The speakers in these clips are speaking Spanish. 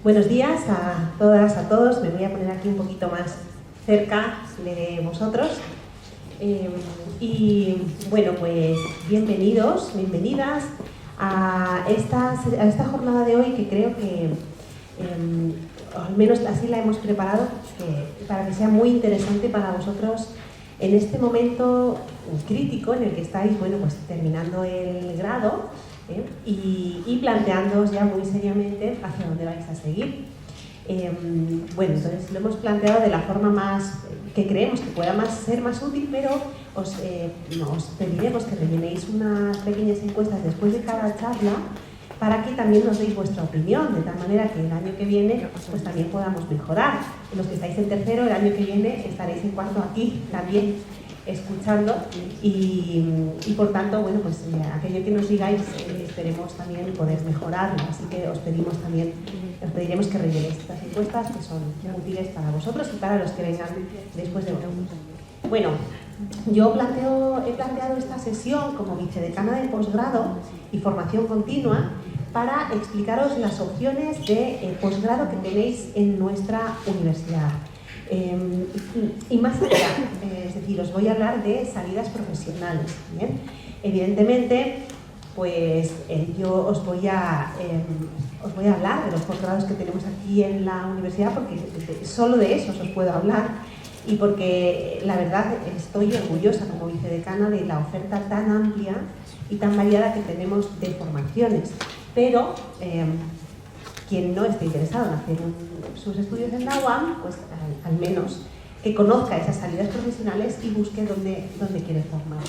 Buenos días a todas, a todos. Me voy a poner aquí un poquito más cerca de vosotros. Y bueno, pues bienvenidos, bienvenidas a esta jornada de hoy, que creo que al menos así la hemos preparado para que sea muy interesante para vosotros en este momento crítico en el que estáis, bueno, pues terminando el grado. Y planteándoos ya muy seriamente hacia dónde vais a seguir. Bueno, entonces lo hemos planteado de la forma más que creemos que pueda ser más útil, pero os pediremos que rellenéis unas pequeñas encuestas después de cada charla para que también nos deis vuestra opinión, de tal manera que el año que viene pues también podamos mejorar. Los que estáis en tercero, el año que viene estaréis en cuarto aquí también escuchando y por tanto, bueno, pues aquello que nos digáis esperemos también poder mejorarlo, así que os pediremos que rellenéis estas encuestas que son útiles para vosotros y para los que vengan después de vosotros. Bueno, yo he planteado esta sesión como vicedecana de posgrado y formación continua para explicaros las opciones de posgrado que tenéis en nuestra universidad. Y más allá, es decir, os voy a hablar de salidas profesionales, ¿bien? Evidentemente, pues yo os voy a hablar de los posgrados que tenemos aquí en la universidad, porque solo de esos os puedo hablar y porque la verdad estoy orgullosa como vicedecana de la oferta tan amplia y tan variada que tenemos de formaciones, pero quien no esté interesado en hacer sus estudios en la UAM, pues al menos que conozca esas salidas profesionales y busque dónde quiere formar.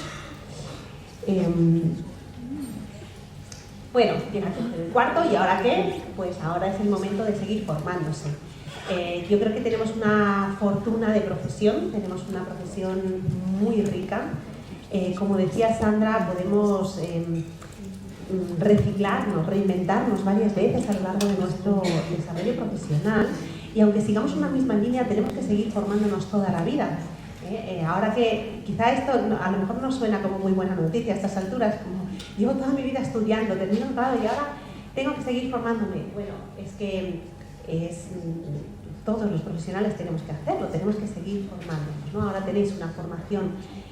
Bueno, llega el cuarto y ¿ahora qué? Pues ahora es el momento de seguir formándose. Yo creo que tenemos una fortuna de profesión, tenemos una profesión muy rica. Como decía Sandra, podemos reciclarnos, reinventarnos varias veces a lo largo de nuestro desarrollo profesional, y aunque sigamos una misma línea tenemos que seguir formándonos toda la vida. Ahora que quizá esto a lo mejor no suena como muy buena noticia a estas alturas, como llevo toda mi vida estudiando, termino un grado y ahora tengo que seguir formándome. Bueno, es que todos los profesionales tenemos que hacerlo, tenemos que seguir formándonos, ¿no? Ahora tenéis una formación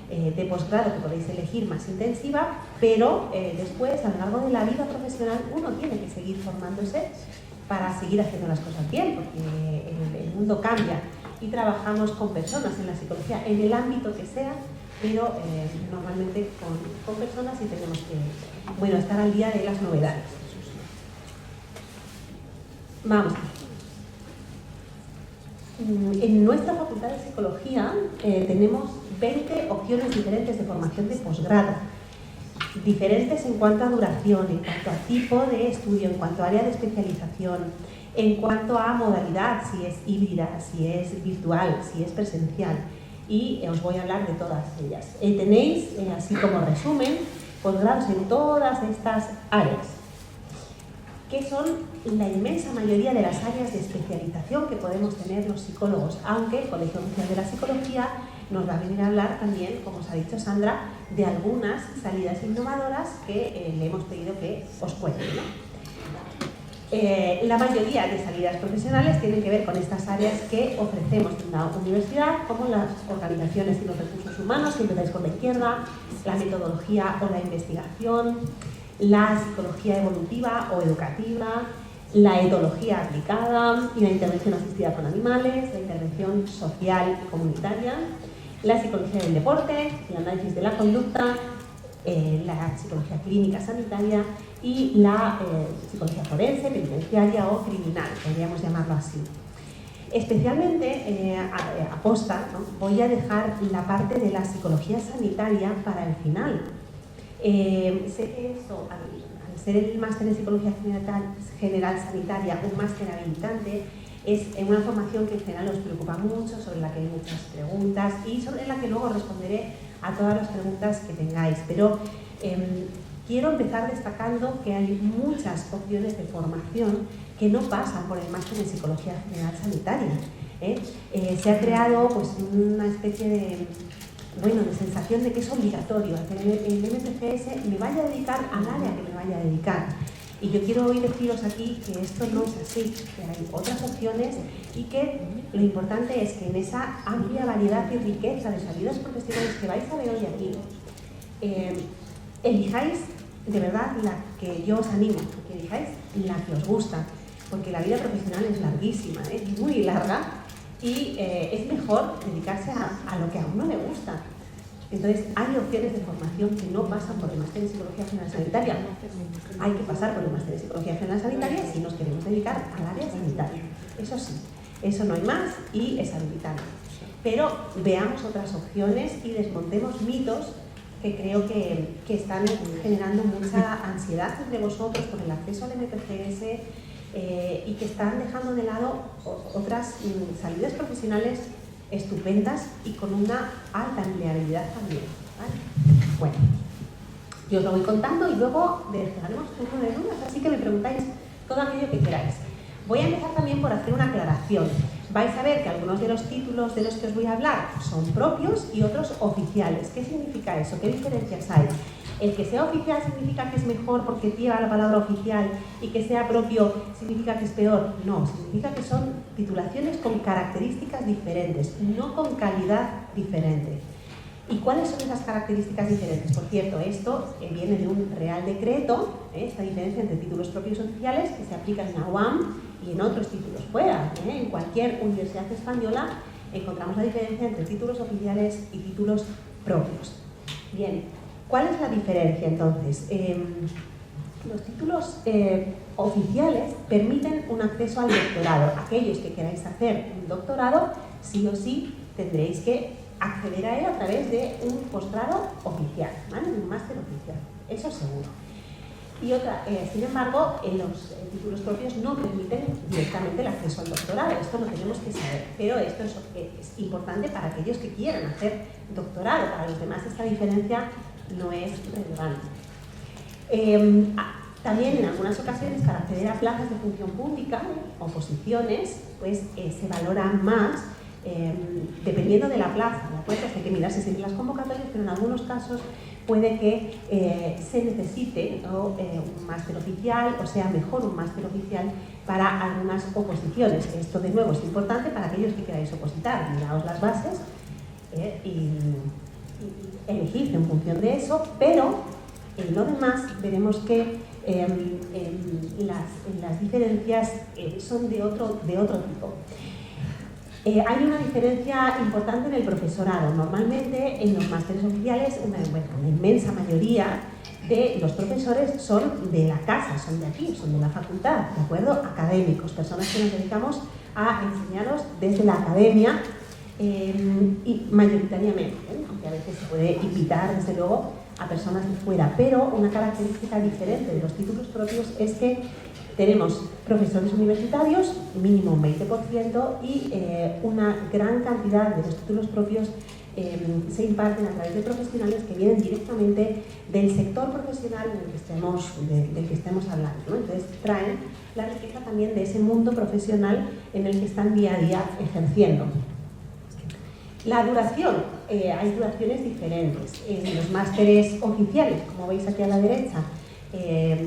de posgrado que podéis elegir más intensiva, pero después, a lo largo de la vida profesional, uno tiene que seguir formándose para seguir haciendo las cosas bien, porque el mundo cambia y trabajamos con personas en la psicología, en el ámbito que sea, pero normalmente con personas y tenemos que, bueno, estar al día de las novedades. Vamos. En nuestra Facultad de Psicología tenemos 20 opciones diferentes de formación de posgrado, diferentes en cuanto a duración, en cuanto a tipo de estudio, en cuanto a área de especialización, en cuanto a modalidad, si es híbrida, si es virtual, si es presencial, y os voy a hablar de todas ellas. Tenéis, así como resumen, posgrados en todas estas áreas, que son la inmensa mayoría de las áreas de especialización que podemos tener los psicólogos, aunque el Colegio Oficial de la Psicología nos va a venir a hablar también, como os ha dicho Sandra, de algunas salidas innovadoras que le hemos pedido que os cuenten, ¿no? La mayoría de salidas profesionales tienen que ver con estas áreas que ofrecemos en la universidad, como las organizaciones y los recursos humanos, que empezáis con la izquierda, la metodología o la investigación, la psicología evolutiva o educativa, la etología aplicada y la intervención asistida con animales, la intervención social y comunitaria, la psicología del deporte, el análisis de la conducta, la psicología clínica sanitaria y la psicología forense, penitenciaria o criminal, podríamos llamarlo así. Especialmente, aposta, ¿no? Voy a dejar la parte de la psicología sanitaria para el final. Sé que esto, al ser el máster en psicología general sanitaria, un máster habilitante, es una formación que en general os preocupa mucho, sobre la que hay muchas preguntas y sobre la que luego responderé a todas las preguntas que tengáis. Pero quiero empezar destacando que hay muchas opciones de formación que no pasan por el máster en psicología general sanitaria. Se ha creado pues una especie de sensación de que es obligatorio hacer el MPCS, me vaya a dedicar al área que me vaya a dedicar. Y yo quiero hoy deciros aquí que esto no es así, que hay otras opciones y que lo importante es que en esa amplia variedad y riqueza de salidas profesionales que vais a ver hoy aquí, elijáis de verdad la que yo os animo, que elijáis la que os gusta, porque la vida profesional es larguísima, es muy larga y es mejor dedicarse a lo que a uno le gusta. Entonces, hay opciones de formación que no pasan por el máster en Psicología General Sanitaria. Hay que pasar por el máster en Psicología General Sanitaria si nos queremos dedicar al área sanitaria. Eso sí, eso no hay más y es habilitable. Pero veamos otras opciones y desmontemos mitos que creo que están generando mucha ansiedad entre vosotros por el acceso al MPCS y que están dejando de lado otras salidas profesionales estupendas y con una alta empleabilidad también, ¿vale? Bueno, yo os lo voy contando y luego dejaremos turno de dudas, así que me preguntáis todo aquello que queráis. Voy a empezar también por hacer una aclaración. Vais a ver que algunos de los títulos de los que os voy a hablar son propios y otros oficiales. ¿Qué significa eso? ¿Qué diferencias hay? El que sea oficial significa que es mejor porque lleva la palabra oficial y que sea propio significa que es peor. No, significa que son titulaciones con características diferentes, no con calidad diferente. ¿Y cuáles son esas características diferentes? Por cierto, esto viene de un Real Decreto, esta diferencia entre títulos propios y oficiales que se aplica en la UAM y en otros títulos fuera. En cualquier universidad española encontramos la diferencia entre títulos oficiales y títulos propios. Bien, ¿cuál es la diferencia entonces? Los títulos oficiales permiten un acceso al doctorado. Aquellos que queráis hacer un doctorado, sí o sí tendréis que acceder a él a través de un posgrado oficial, ¿vale? Un máster oficial, eso seguro. Y otra, sin embargo, los títulos propios no permiten directamente el acceso al doctorado. Esto lo tenemos que saber, pero esto es importante para aquellos que quieran hacer doctorado. Para los demás esta diferencia no es relevante. También en algunas ocasiones para acceder a plazas de función pública o posiciones, pues se valora más dependiendo de la plaza, ¿de acuerdo? Hay que mirarse siempre las convocatorias, pero en algunos casos puede que se necesite un máster oficial, o sea mejor un máster oficial para algunas oposiciones. Esto de nuevo es importante para aquellos que queráis opositar. Miraos las bases y elegid en función de eso, pero en lo demás veremos que las diferencias son de otro tipo. Hay una diferencia importante en el profesorado. Normalmente en los másteres oficiales una inmensa mayoría de los profesores son de la casa, son de aquí, son de la facultad, ¿de acuerdo? Académicos, personas que nos dedicamos a enseñaros desde la academia y mayoritariamente, aunque a veces se puede invitar desde luego a personas de fuera, pero una característica diferente de los títulos propios es que tenemos profesores universitarios, mínimo un 20%, y una gran cantidad de los títulos propios se imparten a través de profesionales que vienen directamente del sector profesional del que estemos hablando, ¿no? Entonces traen la riqueza también de ese mundo profesional en el que están día a día ejerciendo. La duración, hay duraciones diferentes. En los másteres oficiales, como veis aquí a la derecha,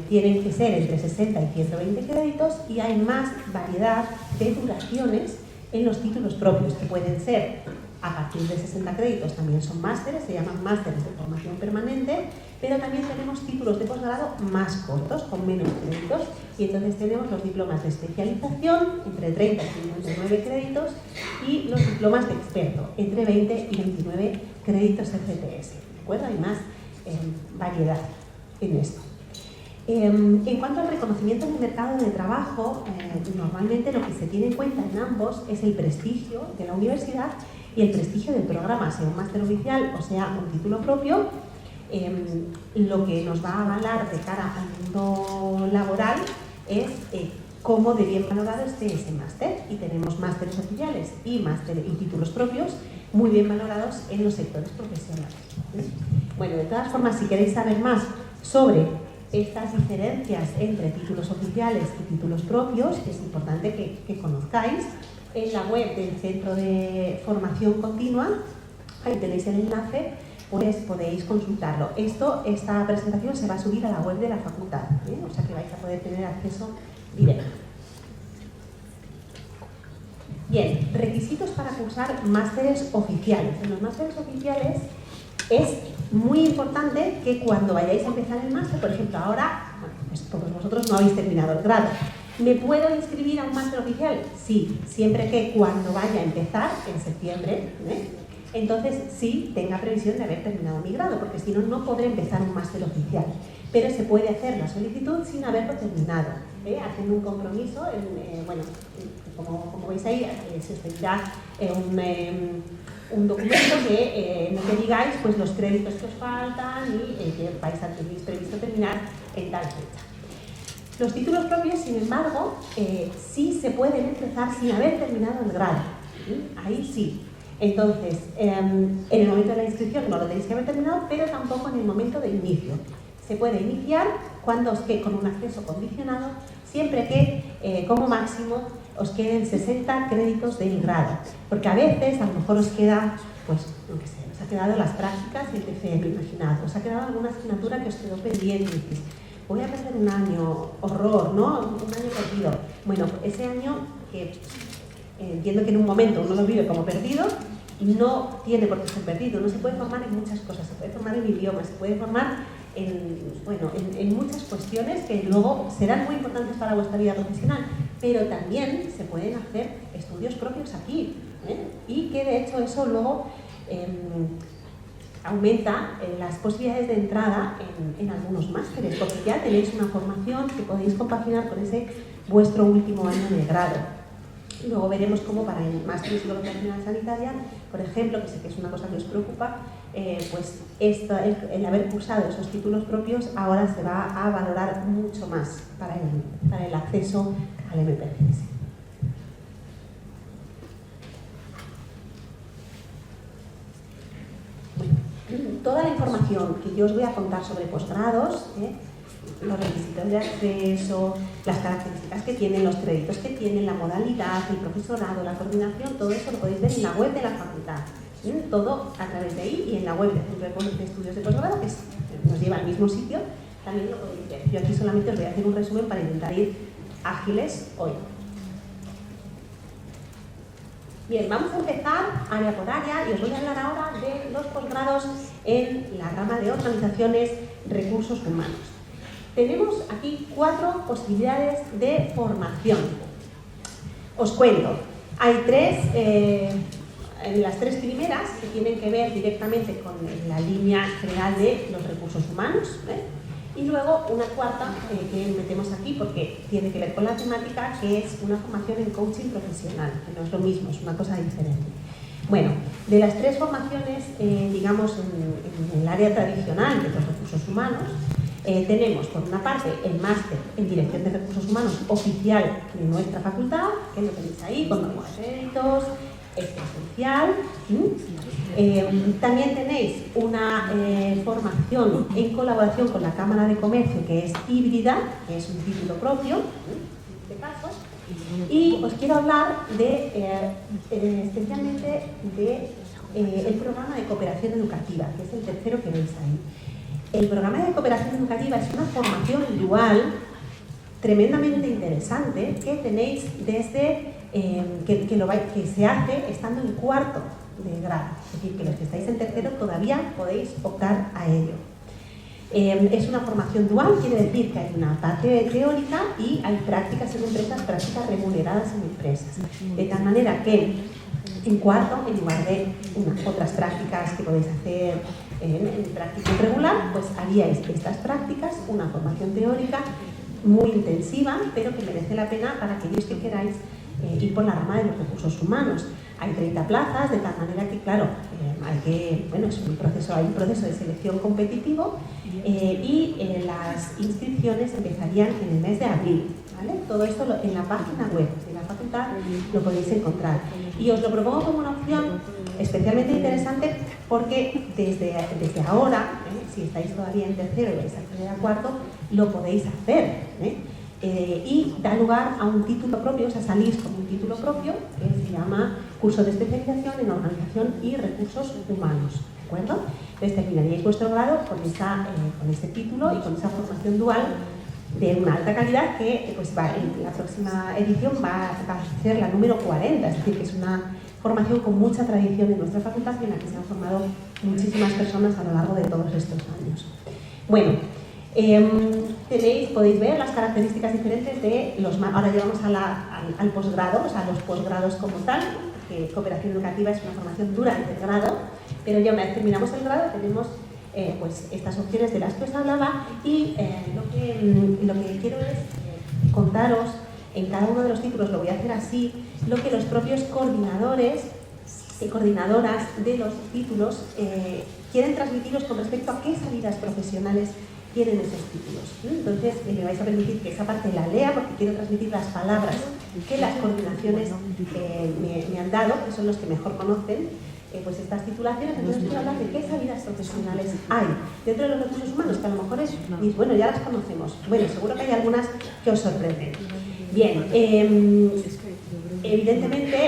tienen que ser entre 60 y 120 créditos y hay más variedad de duraciones en los títulos propios, que pueden ser a partir de 60 créditos, también son másteres, se llaman másteres de formación permanente, pero también tenemos títulos de posgrado más cortos, con menos créditos, y entonces tenemos los diplomas de especialización, entre 30 y 59 créditos, y los diplomas de experto, entre 20 y 29 créditos FTS, ¿de acuerdo? Hay más variedad en esto. En cuanto al reconocimiento en el mercado de trabajo, normalmente lo que se tiene en cuenta en ambos es el prestigio de la universidad y el prestigio del programa, sea un máster oficial o sea un título propio. Lo que nos va a avalar de cara al mundo laboral es cómo de bien valorado esté ese máster, y tenemos másteres oficiales y títulos propios muy bien valorados en los sectores profesionales. Bueno, de todas formas, si queréis saber más sobre estas diferencias entre títulos oficiales y títulos propios, es importante que conozcáis. En la web del Centro de Formación Continua, ahí tenéis el enlace, pues podéis consultarlo. Esta presentación se va a subir a la web de la facultad, o sea que vais a poder tener acceso directo. Bien, requisitos para cursar másteres oficiales. En los másteres oficiales es muy importante que cuando vayáis a empezar el máster, por ejemplo, ahora, pues todos vosotros no habéis terminado el grado. ¿Me puedo inscribir a un máster oficial? Sí, siempre que cuando vaya a empezar, en septiembre, entonces sí tenga previsión de haber terminado mi grado, porque si no, no podré empezar un máster oficial. Pero se puede hacer la solicitud sin haberlo terminado, haciendo un compromiso, como veis ahí, se os pedirá un documento en el que digáis pues, los créditos que os faltan y que tenéis previsto terminar en tal fecha. Los títulos propios, sin embargo, sí se pueden empezar sin haber terminado el grado. Ahí sí. Entonces, en el momento de la inscripción no lo tenéis que haber terminado, pero tampoco en el momento de inicio. Se puede iniciar con un acceso condicionado, siempre que, como máximo, os queden 60 créditos del grado. Porque a veces, a lo mejor os queda, pues, no sé, os ha quedado las prácticas y el TFM, imaginad, os ha quedado alguna asignatura que os quedó pendiente. Voy a perder un año, horror, ¿no? Un año perdido. Bueno, ese año que entiendo que en un momento uno lo vive como perdido, no tiene por qué ser perdido, no se puede formar en muchas cosas, se puede formar en idiomas, se puede formar en muchas cuestiones que luego serán muy importantes para vuestra vida profesional, pero también se pueden hacer estudios propios aquí, y que de hecho eso luego aumenta las posibilidades de entrada en algunos másteres, porque ya tenéis una formación que podéis compaginar con ese vuestro último año de grado. Y luego veremos cómo para el máster en psicología general sanitaria, por ejemplo, que sé que es una cosa que os preocupa, pues el haber cursado esos títulos propios ahora se va a valorar mucho más para el acceso al MPRS. Toda la información que yo os voy a contar sobre posgrados, los requisitos de acceso, las características que tienen, los créditos que tienen, la modalidad, el profesorado, la coordinación, todo eso lo podéis ver en la web de la facultad. Todo a través de ahí y en la web de estudios de posgrado, que nos lleva al mismo sitio, también lo podéis ver. Yo aquí solamente os voy a hacer un resumen para intentar ir ágiles hoy. Bien, vamos a empezar área por área y os voy a hablar ahora de los posgrados en la rama de organizaciones, recursos humanos. Tenemos aquí 4 posibilidades de formación. Os cuento, hay 3, las 3 primeras que tienen que ver directamente con la línea general de los recursos humanos, y luego una cuarta que metemos aquí porque tiene que ver con la temática, que es una formación en coaching profesional, que no es lo mismo, es una cosa diferente. Bueno, de las 3 formaciones, digamos, en el área tradicional de los recursos humanos, tenemos por una parte el máster en dirección de recursos humanos oficial de nuestra facultad, que lo tenéis ahí con los créditos, es esencial. También tenéis una formación en colaboración con la Cámara de Comercio, que es híbrida, que es un título propio, en este caso. Y os quiero hablar especialmente del programa de cooperación educativa, que es el tercero que veis ahí. El programa de cooperación educativa es una formación dual tremendamente interesante que tenéis desde que se hace estando en cuarto de grado. Es decir, que los que estáis en tercero todavía podéis optar a ello. Es una formación dual, quiere decir que hay una parte teórica y hay prácticas en empresas, prácticas remuneradas en empresas. De tal manera que en cuarto, en lugar de otras prácticas que podéis hacer en práctica regular, pues haríais estas prácticas, una formación teórica muy intensiva, pero que merece la pena para aquellos que queráis ir por la rama de los recursos humanos. Hay 30 plazas, de tal manera que, claro, es hay un proceso de selección competitivo y las inscripciones empezarían en el mes de abril. ¿Vale? Todo esto en la página web de la facultad lo podéis encontrar. Y os lo propongo como una opción especialmente interesante porque desde ahora, si estáis todavía en tercero y vais a acceder a cuarto, lo podéis hacer. Y da lugar a un título propio, o sea, salís con un título propio que se llama Curso de Especialización en Organización y Recursos Humanos. ¿De acuerdo? Entonces terminaríais vuestro grado con este título y con esa formación dual de una alta calidad que pues, en la próxima edición va a ser la número 40, es decir, que es una formación con mucha tradición en nuestra facultad y en la que se han formado muchísimas personas a lo largo de todos estos años. Bueno, podéis ver las características diferentes de los... Ahora llegamos al posgrado, o sea, a los posgrados como tal, que cooperación educativa es una formación durante el grado, pero ya una vez terminamos el grado tenemos pues estas opciones de las que os hablaba y lo que quiero es contaros en cada uno de los títulos, lo voy a hacer así, lo que los propios coordinadores y coordinadoras de los títulos quieren transmitiros con respecto a qué salidas profesionales tienen esos títulos. Entonces me vais a permitir que esa parte la lea porque quiero transmitir las palabras que las coordinaciones me han dado, que son los que mejor conocen pues estas titulaciones. Entonces quiero hablar de qué salidas profesionales hay dentro de los recursos humanos, que a lo mejor bueno, ya las conocemos. Bueno, seguro que hay algunas que os sorprenden. Bien, evidentemente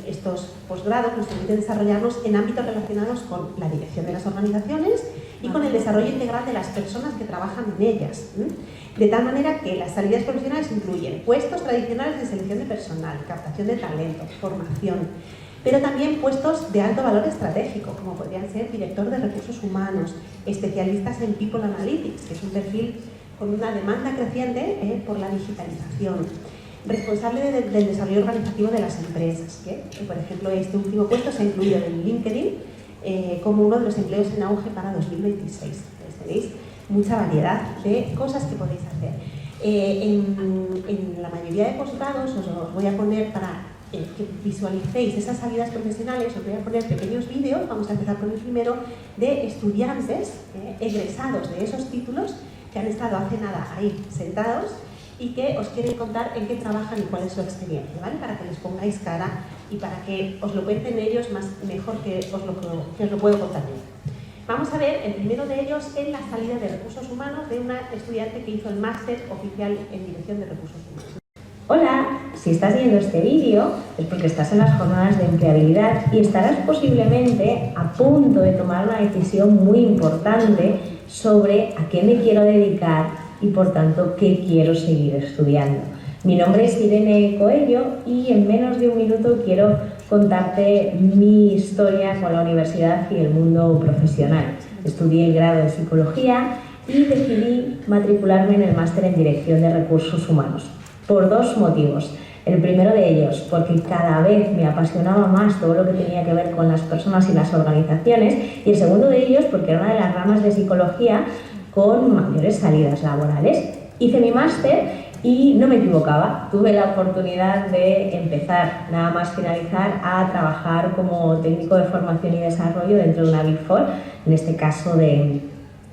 estos posgrados nos permiten desarrollarnos en ámbitos relacionados con la dirección de las organizaciones y con el desarrollo integral de las personas que trabajan en ellas. De tal manera que las salidas profesionales incluyen puestos tradicionales de selección de personal, captación de talento, formación, pero también puestos de alto valor estratégico, como podrían ser director de recursos humanos, especialistas en People Analytics, que es un perfil con una demanda creciente por la digitalización, responsable del desarrollo organizativo de las empresas, que por ejemplo este último puesto se ha incluido en LinkedIn como uno de los empleos en auge para 2026. Entonces tenéis mucha variedad de cosas que podéis hacer. En la mayoría de posgrados os voy a poner para que visualicéis esas salidas profesionales, os voy a poner pequeños vídeos, vamos a empezar con el primero, de estudiantes egresados de esos títulos que han estado hace nada ahí sentados y que os quieren contar en qué trabajan y cuál es su experiencia, ¿vale? Para que les pongáis cara y para que os lo cuenten ellos mejor que os lo puedo contar yo. Vamos a ver el primero de ellos en la salida de recursos humanos de una estudiante que hizo el máster oficial en dirección de recursos humanos. Hola, si estás viendo este vídeo es porque estás en las jornadas de empleabilidad y estarás posiblemente a punto de tomar una decisión muy importante sobre a qué me quiero dedicar y por tanto qué quiero seguir estudiando. Mi nombre es Irene Coello y en menos de un minuto quiero contarte mi historia con la universidad y el mundo profesional. Estudié el grado de Psicología y decidí matricularme en el máster en Dirección de Recursos Humanos. Por dos motivos. El primero de ellos, porque cada vez me apasionaba más todo lo que tenía que ver con las personas y las organizaciones, y el segundo de ellos, porque era una de las ramas de psicología con mayores salidas laborales. Hice mi máster y no me equivocaba. Tuve la oportunidad de empezar, nada más finalizar, a trabajar como técnico de formación y desarrollo dentro de una Big Four, en este caso de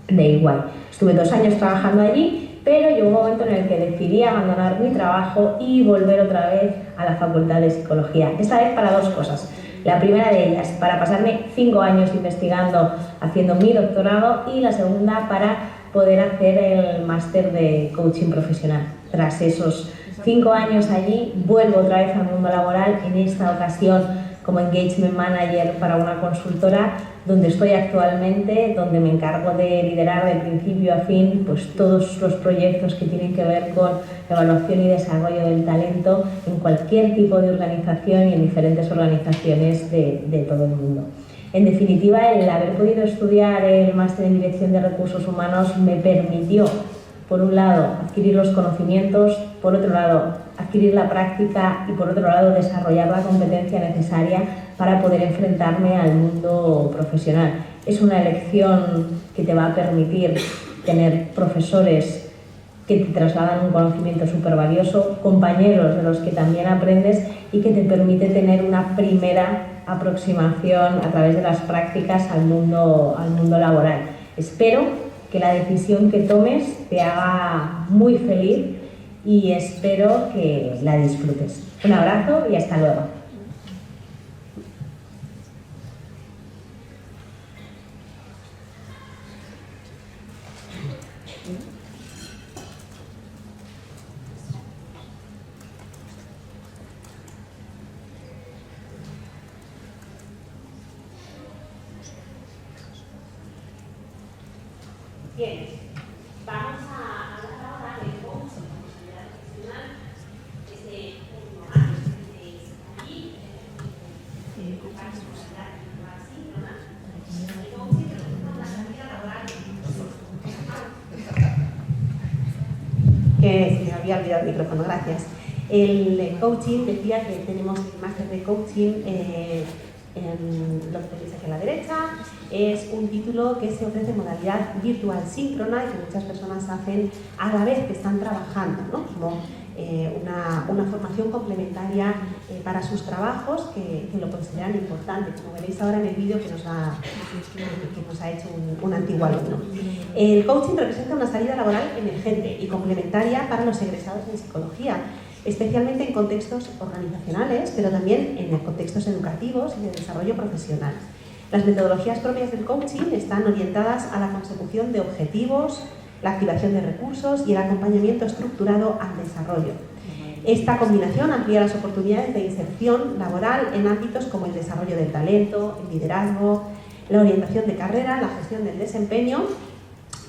EY. Estuve 2 años trabajando allí, pero llegó un momento en el que decidí abandonar mi trabajo y volver otra vez a la Facultad de Psicología. Esta vez para 2 cosas. La primera de ellas, para pasarme 5 años investigando, haciendo mi doctorado, y la segunda, para poder hacer el máster de coaching profesional. Tras esos 5 años allí, vuelvo otra vez al mundo laboral, en esta ocasión como Engagement Manager para una consultora donde estoy actualmente, donde me encargo de liderar de principio a fin pues, todos los proyectos que tienen que ver con evaluación y desarrollo del talento en cualquier tipo de organización y en diferentes organizaciones de todo el mundo. En definitiva, el haber podido estudiar el máster en Dirección de Recursos Humanos me permitió, por un lado, adquirir los conocimientos, por otro lado, adquirir la práctica y, por otro lado, desarrollar la competencia necesaria para poder enfrentarme al mundo profesional. Es una elección que te va a permitir tener profesores que te trasladan un conocimiento súper valioso, compañeros de los que también aprendes y que te permite tener una primera aproximación a través de las prácticas al mundo laboral. Espero que la decisión que tomes te haga muy feliz y espero que la disfrutes. Un abrazo y hasta luego. Bien, vamos a hablar ahora del coaching como habilidad profesional. Este último año que tenéis aquí, comparto posibilidad virtual síncrona. El coaching representa una salida laboral. Que se me había olvidado el micrófono, gracias. El coaching, decía que tenemos el máster de coaching, lo que tenéis aquí a la derecha, es un título que se ofrece en modalidad virtual síncrona y que muchas personas hacen a la vez que están trabajando, ¿no? Como una formación complementaria para sus trabajos que lo consideran importante, como veréis ahora en el vídeo que nos ha hecho un antiguo alumno. El coaching representa una salida laboral emergente y complementaria para los egresados en psicología, especialmente en contextos organizacionales, pero también en contextos educativos y de desarrollo profesional. Las metodologías propias del coaching están orientadas a la consecución de objetivos, la activación de recursos y el acompañamiento estructurado al desarrollo. Esta combinación amplía las oportunidades de inserción laboral en ámbitos como el desarrollo del talento, el liderazgo, la orientación de carrera, la gestión del desempeño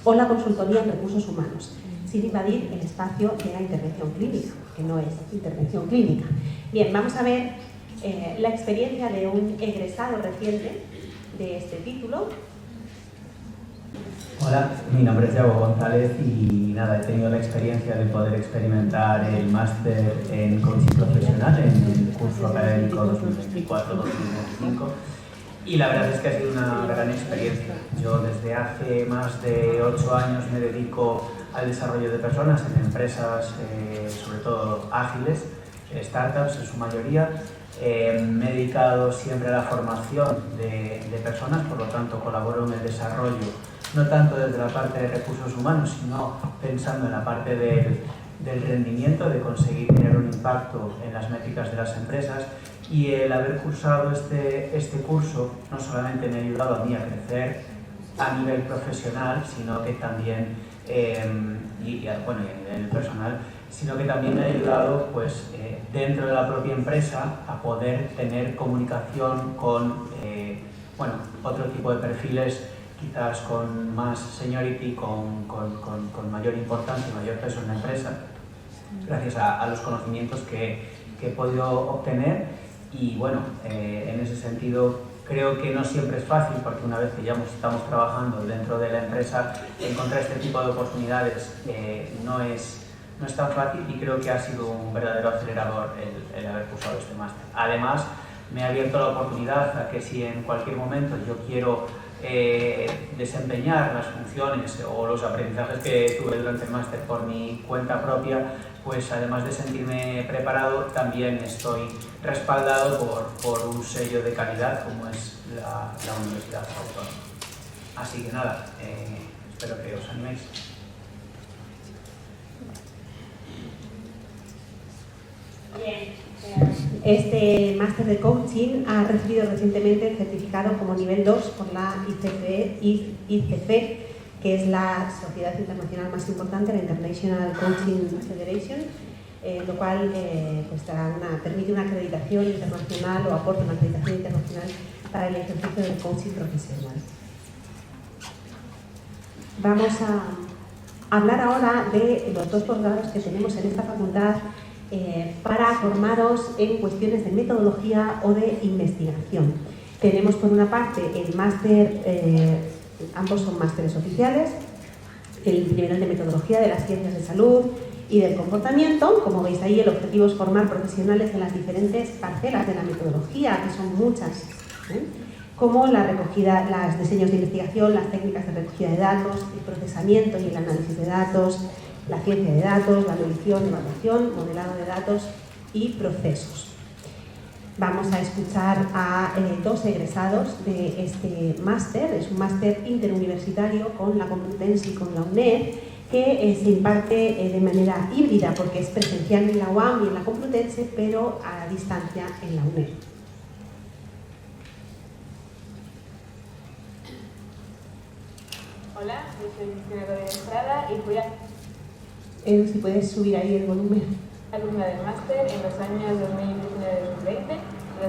o la consultoría en recursos humanos, sin invadir el espacio de la intervención clínica, que no es intervención clínica. Bien, vamos a ver la experiencia de un egresado reciente de este título. Hola, mi nombre es Yago González y nada, he tenido la experiencia de poder experimentar el máster en coaching profesional en el curso académico 2024-2025 y la verdad es que ha sido una gran experiencia. Yo desde hace más de 8 años me dedico al desarrollo de personas en empresas, sobre todo ágiles, startups en su mayoría. Me he dedicado siempre a la formación de personas, por lo tanto colaboro en el desarrollo, no tanto desde la parte de recursos humanos, sino pensando en la parte del rendimiento, de conseguir tener un impacto en las métricas de las empresas. Y el haber cursado este curso no solamente me ha ayudado a mí a crecer a nivel profesional, sino que también, y a nivel personal, sino que también me ha ayudado pues, dentro de la propia empresa a poder tener comunicación con otro tipo de perfiles, quizás con más seniority, con mayor importancia y mayor peso en la empresa, gracias a los conocimientos que he podido obtener. Y bueno, en ese sentido creo que no siempre es fácil, porque una vez que ya estamos trabajando dentro de la empresa, encontrar este tipo de oportunidades no es tan fácil, y creo que ha sido un verdadero acelerador el haber cursado este máster. Además, me ha abierto la oportunidad a que si en cualquier momento yo quiero desempeñar las funciones o los aprendizajes que tuve durante el máster por mi cuenta propia, pues además de sentirme preparado, también estoy respaldado por un sello de calidad como es la Universidad Autónoma. Así que nada, espero que os animéis. Bien. Este máster de coaching ha recibido recientemente el certificado como nivel 2 por la ICF, que es la sociedad internacional más importante, la International Coaching Federation, lo cual permite una acreditación internacional o aporta una acreditación internacional para el ejercicio del coaching profesional. Vamos a hablar ahora de los 2 posgrados que tenemos en esta facultad para formaros en cuestiones de metodología o de investigación. Tenemos por una parte el máster, ambos son másteres oficiales, el primero es de metodología de las ciencias de salud y del comportamiento. Como veis ahí, el objetivo es formar profesionales en las diferentes parcelas de la metodología, que son muchas, como la recogida, los diseños de investigación, las técnicas de recogida de datos, el procesamiento y el análisis de datos, la ciencia de datos, la medición, evaluación, modelado de datos y procesos. Vamos a escuchar a 2 egresados de este máster. Es un máster interuniversitario con la Complutense y con la UNED, que se imparte de manera híbrida, porque es presencial en la UAM y en la Complutense, pero a distancia en la UNED. Hola, yo soy Cristina Rodríguez Estrada y fui Si puedes subir ahí el volumen. alumna del máster en los años 2019-2020 y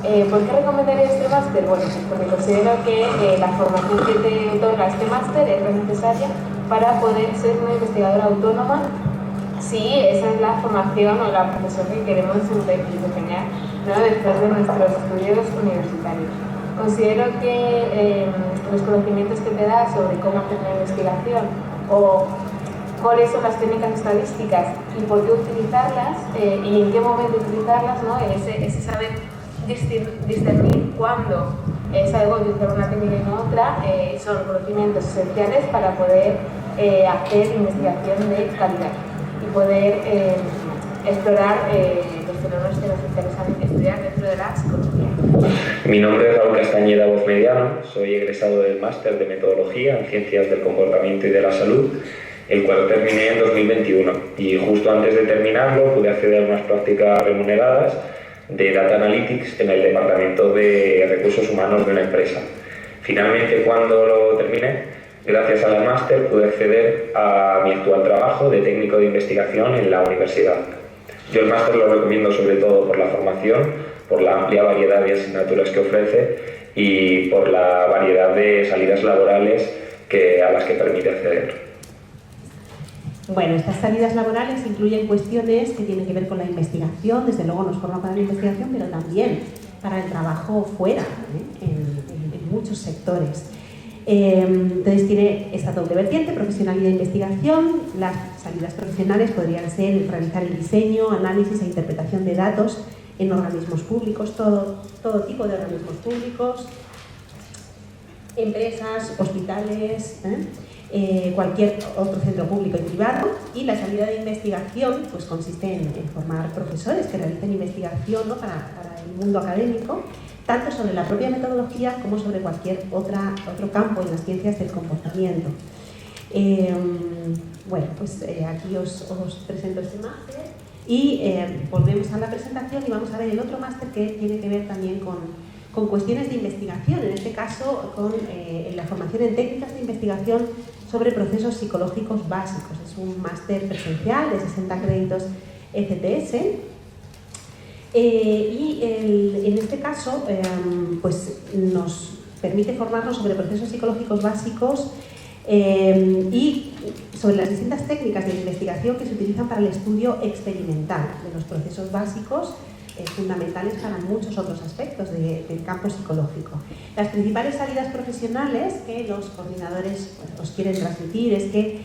2020-2021. ¿Por qué recomendaría este máster? Bueno, pues porque considero que la formación que te otorga este máster es necesaria para poder ser una investigadora autónoma si esa es la formación o la profesión que queremos desempeñar, ¿no?, después de nuestros estudios universitarios. Considero que los conocimientos que te da sobre cómo hacer una investigación o cuáles son las técnicas estadísticas y por qué utilizarlas y en qué momento utilizarlas, ¿no?, ese saber discernir cuándo es algo utilizar una técnica y no otra, son conocimientos esenciales para poder hacer investigación de calidad y poder explorar los fenómenos que nos interesan estudiar dentro de la psicología. Mi nombre es Raúl Castañeda Voz Mediano, soy egresado del Máster de Metodología en Ciencias del Comportamiento y de la Salud, el cual terminé en 2021, y justo antes de terminarlo pude acceder a unas prácticas remuneradas de Data Analytics en el Departamento de Recursos Humanos de una empresa. Finalmente, cuando lo terminé, gracias a la máster pude acceder a mi actual trabajo de técnico de investigación en la universidad. Yo el máster lo recomiendo sobre todo por la formación, por la amplia variedad de asignaturas que ofrece y por la variedad de salidas laborales a las que permite acceder. Bueno, estas salidas laborales incluyen cuestiones que tienen que ver con la investigación, desde luego nos forman para la investigación, pero también para el trabajo fuera, en muchos sectores. Entonces tiene esta doble vertiente, profesionalidad e investigación. Las salidas profesionales podrían ser realizar el diseño, análisis e interpretación de datos en organismos públicos, todo tipo de organismos públicos, empresas, hospitales, cualquier otro centro público y privado. Y la salida de investigación pues consiste en formar profesores que realicen investigación, ¿no?, para el mundo académico, tanto sobre la propia metodología como sobre cualquier otro campo en las ciencias del comportamiento. Bueno, pues aquí os presento este máster y volvemos a la presentación y vamos a ver el otro máster que tiene que ver también con cuestiones de investigación, en este caso con la formación en técnicas de investigación sobre procesos psicológicos básicos. Es un máster presencial de 60 créditos ECTS. En este caso pues nos permite formarnos sobre procesos psicológicos básicos y sobre las distintas técnicas de investigación que se utilizan para el estudio experimental de los procesos básicos fundamentales para muchos otros aspectos del campo psicológico. Las principales salidas profesionales que los coordinadores os quieren transmitir es que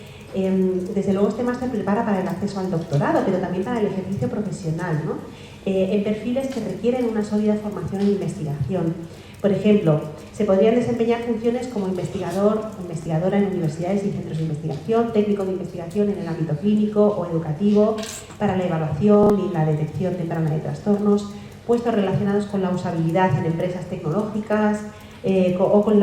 desde luego este máster prepara para el acceso al doctorado, pero también para el ejercicio profesional, ¿no?, en perfiles que requieren una sólida formación en investigación. Por ejemplo, se podrían desempeñar funciones como investigador o investigadora en universidades y centros de investigación, técnico de investigación en el ámbito clínico o educativo para la evaluación y la detección temprana de trastornos, puestos relacionados con la usabilidad en empresas tecnológicas o con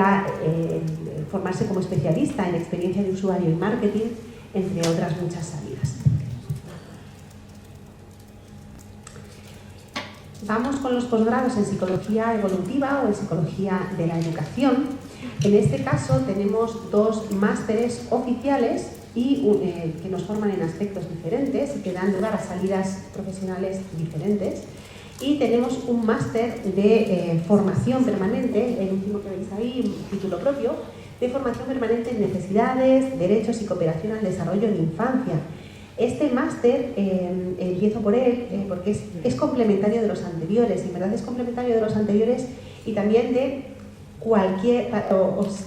formarse como especialista en experiencia de usuario y marketing, entre otras muchas salidas. Vamos con los posgrados en psicología evolutiva o en psicología de la educación. En este caso tenemos dos másteres oficiales y que nos forman en aspectos diferentes y que dan lugar a salidas profesionales diferentes. Y tenemos un máster de formación permanente, el último que veis ahí, un título propio, de formación permanente en necesidades, derechos y cooperación al desarrollo en infancia. Este máster, empiezo por él porque es complementario de los anteriores, y en verdad es complementario de los anteriores y también de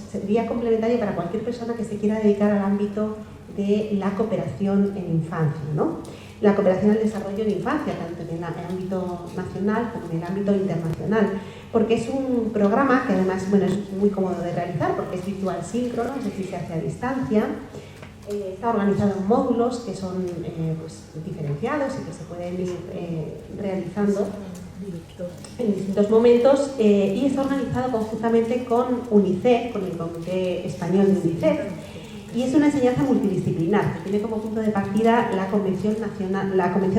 sería complementario para cualquier persona que se quiera dedicar al ámbito de la cooperación en infancia, ¿no? La cooperación al desarrollo en infancia, tanto en el ámbito nacional como en el ámbito internacional, porque es un programa que además, bueno, es muy cómodo de realizar porque es virtual síncrono, es decir, se hace a distancia. Está organizado en módulos que son pues, diferenciados y que se pueden ir realizando en distintos momentos y está organizado conjuntamente con UNICEF, con el Comité Español de UNICEF, y es una enseñanza multidisciplinar que tiene como punto de partida la Convención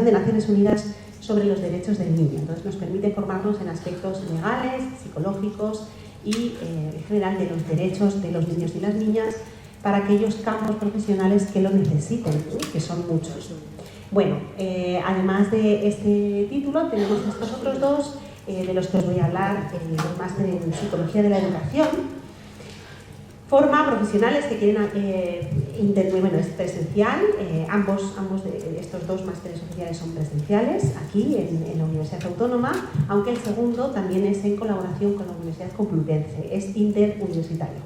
de Naciones Unidas sobre los Derechos del Niño. Entonces nos permite formarnos en aspectos legales, psicológicos y en general de los derechos de los niños y las niñas para aquellos campos profesionales que lo necesiten, que son muchos. Bueno, además de este título, tenemos estos otros dos de los que os voy a hablar, el máster en Psicología de la Educación. Forma profesionales que quieren, bueno, es presencial, ambos de estos dos másteres oficiales son presenciales aquí en la Universidad Autónoma, aunque el segundo también es en colaboración con la Universidad Complutense, es interuniversitario.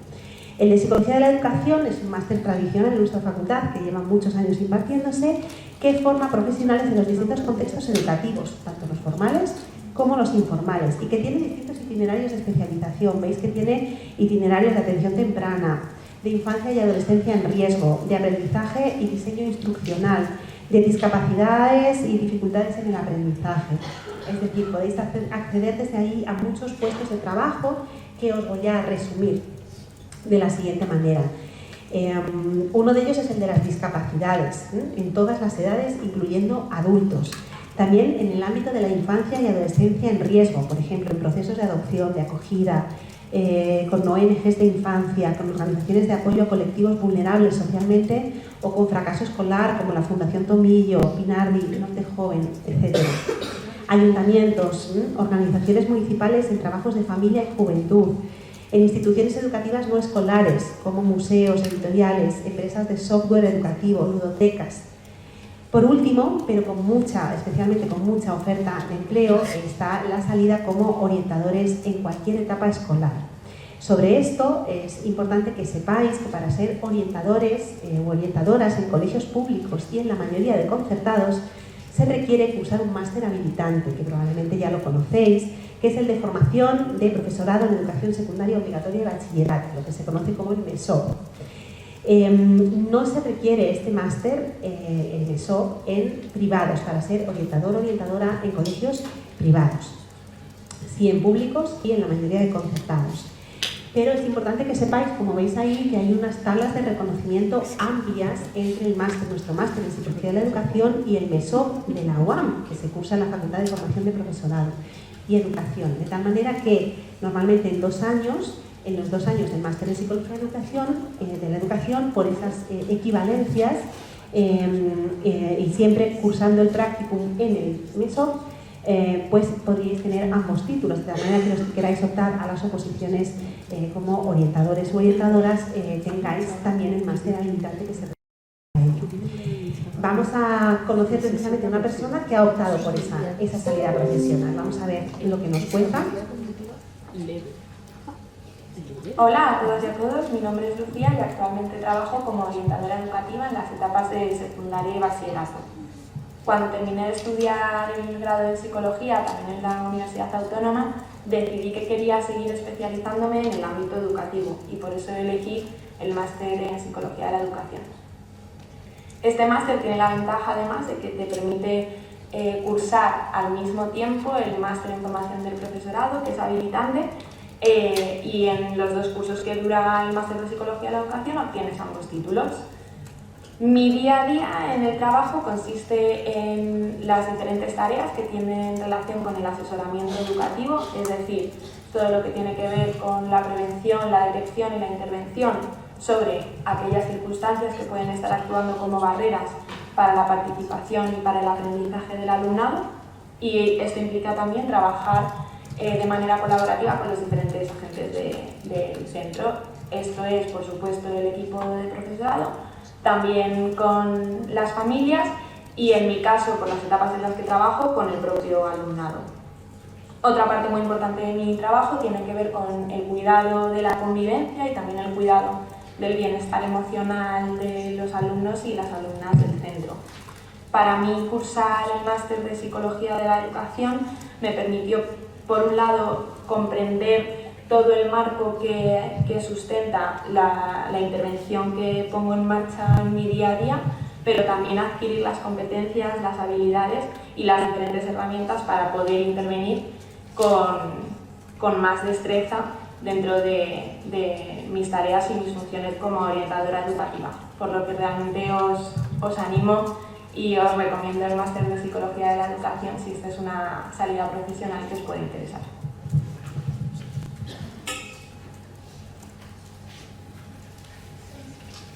El de Psicología de la Educación es un máster tradicional en nuestra facultad que lleva muchos años impartiéndose, que forma profesionales en los distintos contextos educativos, tanto los formales como los informales, y que tiene distintos itinerarios de especialización. Veis que tiene itinerarios de atención temprana, de infancia y adolescencia en riesgo, de aprendizaje y diseño instruccional, de discapacidades y dificultades en el aprendizaje. Es decir, podéis acceder desde ahí a muchos puestos de trabajo que os voy a resumir de la siguiente manera. Uno de ellos es el de las discapacidades, en todas las edades, incluyendo adultos. También en el ámbito de la infancia y adolescencia en riesgo, por ejemplo, en procesos de adopción, de acogida, con ONGs de infancia, con organizaciones de apoyo a colectivos vulnerables socialmente o con fracaso escolar, como la Fundación Tomillo, Pinardi, Norte Joven, etc. Ayuntamientos, organizaciones municipales en trabajos de familia y juventud, en instituciones educativas no escolares, como museos, editoriales, empresas de software educativo, ludotecas. Por último, pero especialmente con mucha oferta de empleo, está la salida como orientadores en cualquier etapa escolar. Sobre esto es importante que sepáis que para ser orientadores o orientadoras en colegios públicos y en la mayoría de concertados se requiere cursar un máster habilitante, que probablemente ya lo conocéis, que es el de formación de profesorado en educación secundaria obligatoria y bachillerato, lo que se conoce como el MESOP. No se requiere este máster, el MESOP, en privados, para ser orientador o orientadora en colegios privados, sí en públicos y en la mayoría de concertados. Pero es importante que sepáis, como veis ahí, que hay unas tablas de reconocimiento amplias entre nuestro máster en Psicología de la Educación y el MESOP de la UAM, que se cursa en la Facultad de Formación de Profesorado y Educación. De tal manera que normalmente en los 2 años del máster en Psicología de la Educación, por esas equivalencias y siempre cursando el practicum en el MESOP, pues podríais tener ambos títulos, de la manera que los que queráis optar a las oposiciones como orientadores o orientadoras tengáis también el máster habilitante que se refiere a ello. Vamos a conocer precisamente a una persona que ha optado por esa salida profesional. Vamos a ver lo que nos cuenta. Hola a todas y a todos, mi nombre es Lucía y actualmente trabajo como orientadora educativa en las etapas de secundaria y bachillerato. Cuando terminé de estudiar el grado de Psicología, también en la Universidad Autónoma, decidí que quería seguir especializándome en el ámbito educativo y por eso elegí el máster en Psicología de la Educación. Este máster tiene la ventaja además de que te permite cursar al mismo tiempo el máster en formación del profesorado, que es habilitante, y en los 2 cursos que dura el máster de Psicología de la Educación obtienes ambos títulos. Mi día a día en el trabajo consiste en las diferentes tareas que tienen relación con el asesoramiento educativo, es decir, todo lo que tiene que ver con la prevención, la detección y la intervención sobre aquellas circunstancias que pueden estar actuando como barreras para la participación y para el aprendizaje del alumnado, y esto implica también trabajar de manera colaborativa con los diferentes agentes del centro. Esto es, por supuesto, el equipo de profesorado, también con las familias y, en mi caso, con las etapas en las que trabajo, con el propio alumnado. Otra parte muy importante de mi trabajo tiene que ver con el cuidado de la convivencia y también el cuidado del bienestar emocional de los alumnos y las alumnas del centro. Para mí, cursar el máster de Psicología de la Educación me permitió, por un lado, comprender todo el marco que sustenta la intervención que pongo en marcha en mi día a día, pero también adquirir las competencias, las habilidades y las diferentes herramientas para poder intervenir con más destreza dentro de mis tareas y mis funciones como orientadora educativa, por lo que realmente os animo y os recomiendo el máster de Psicología de la Educación si esta es una salida profesional que os puede interesar.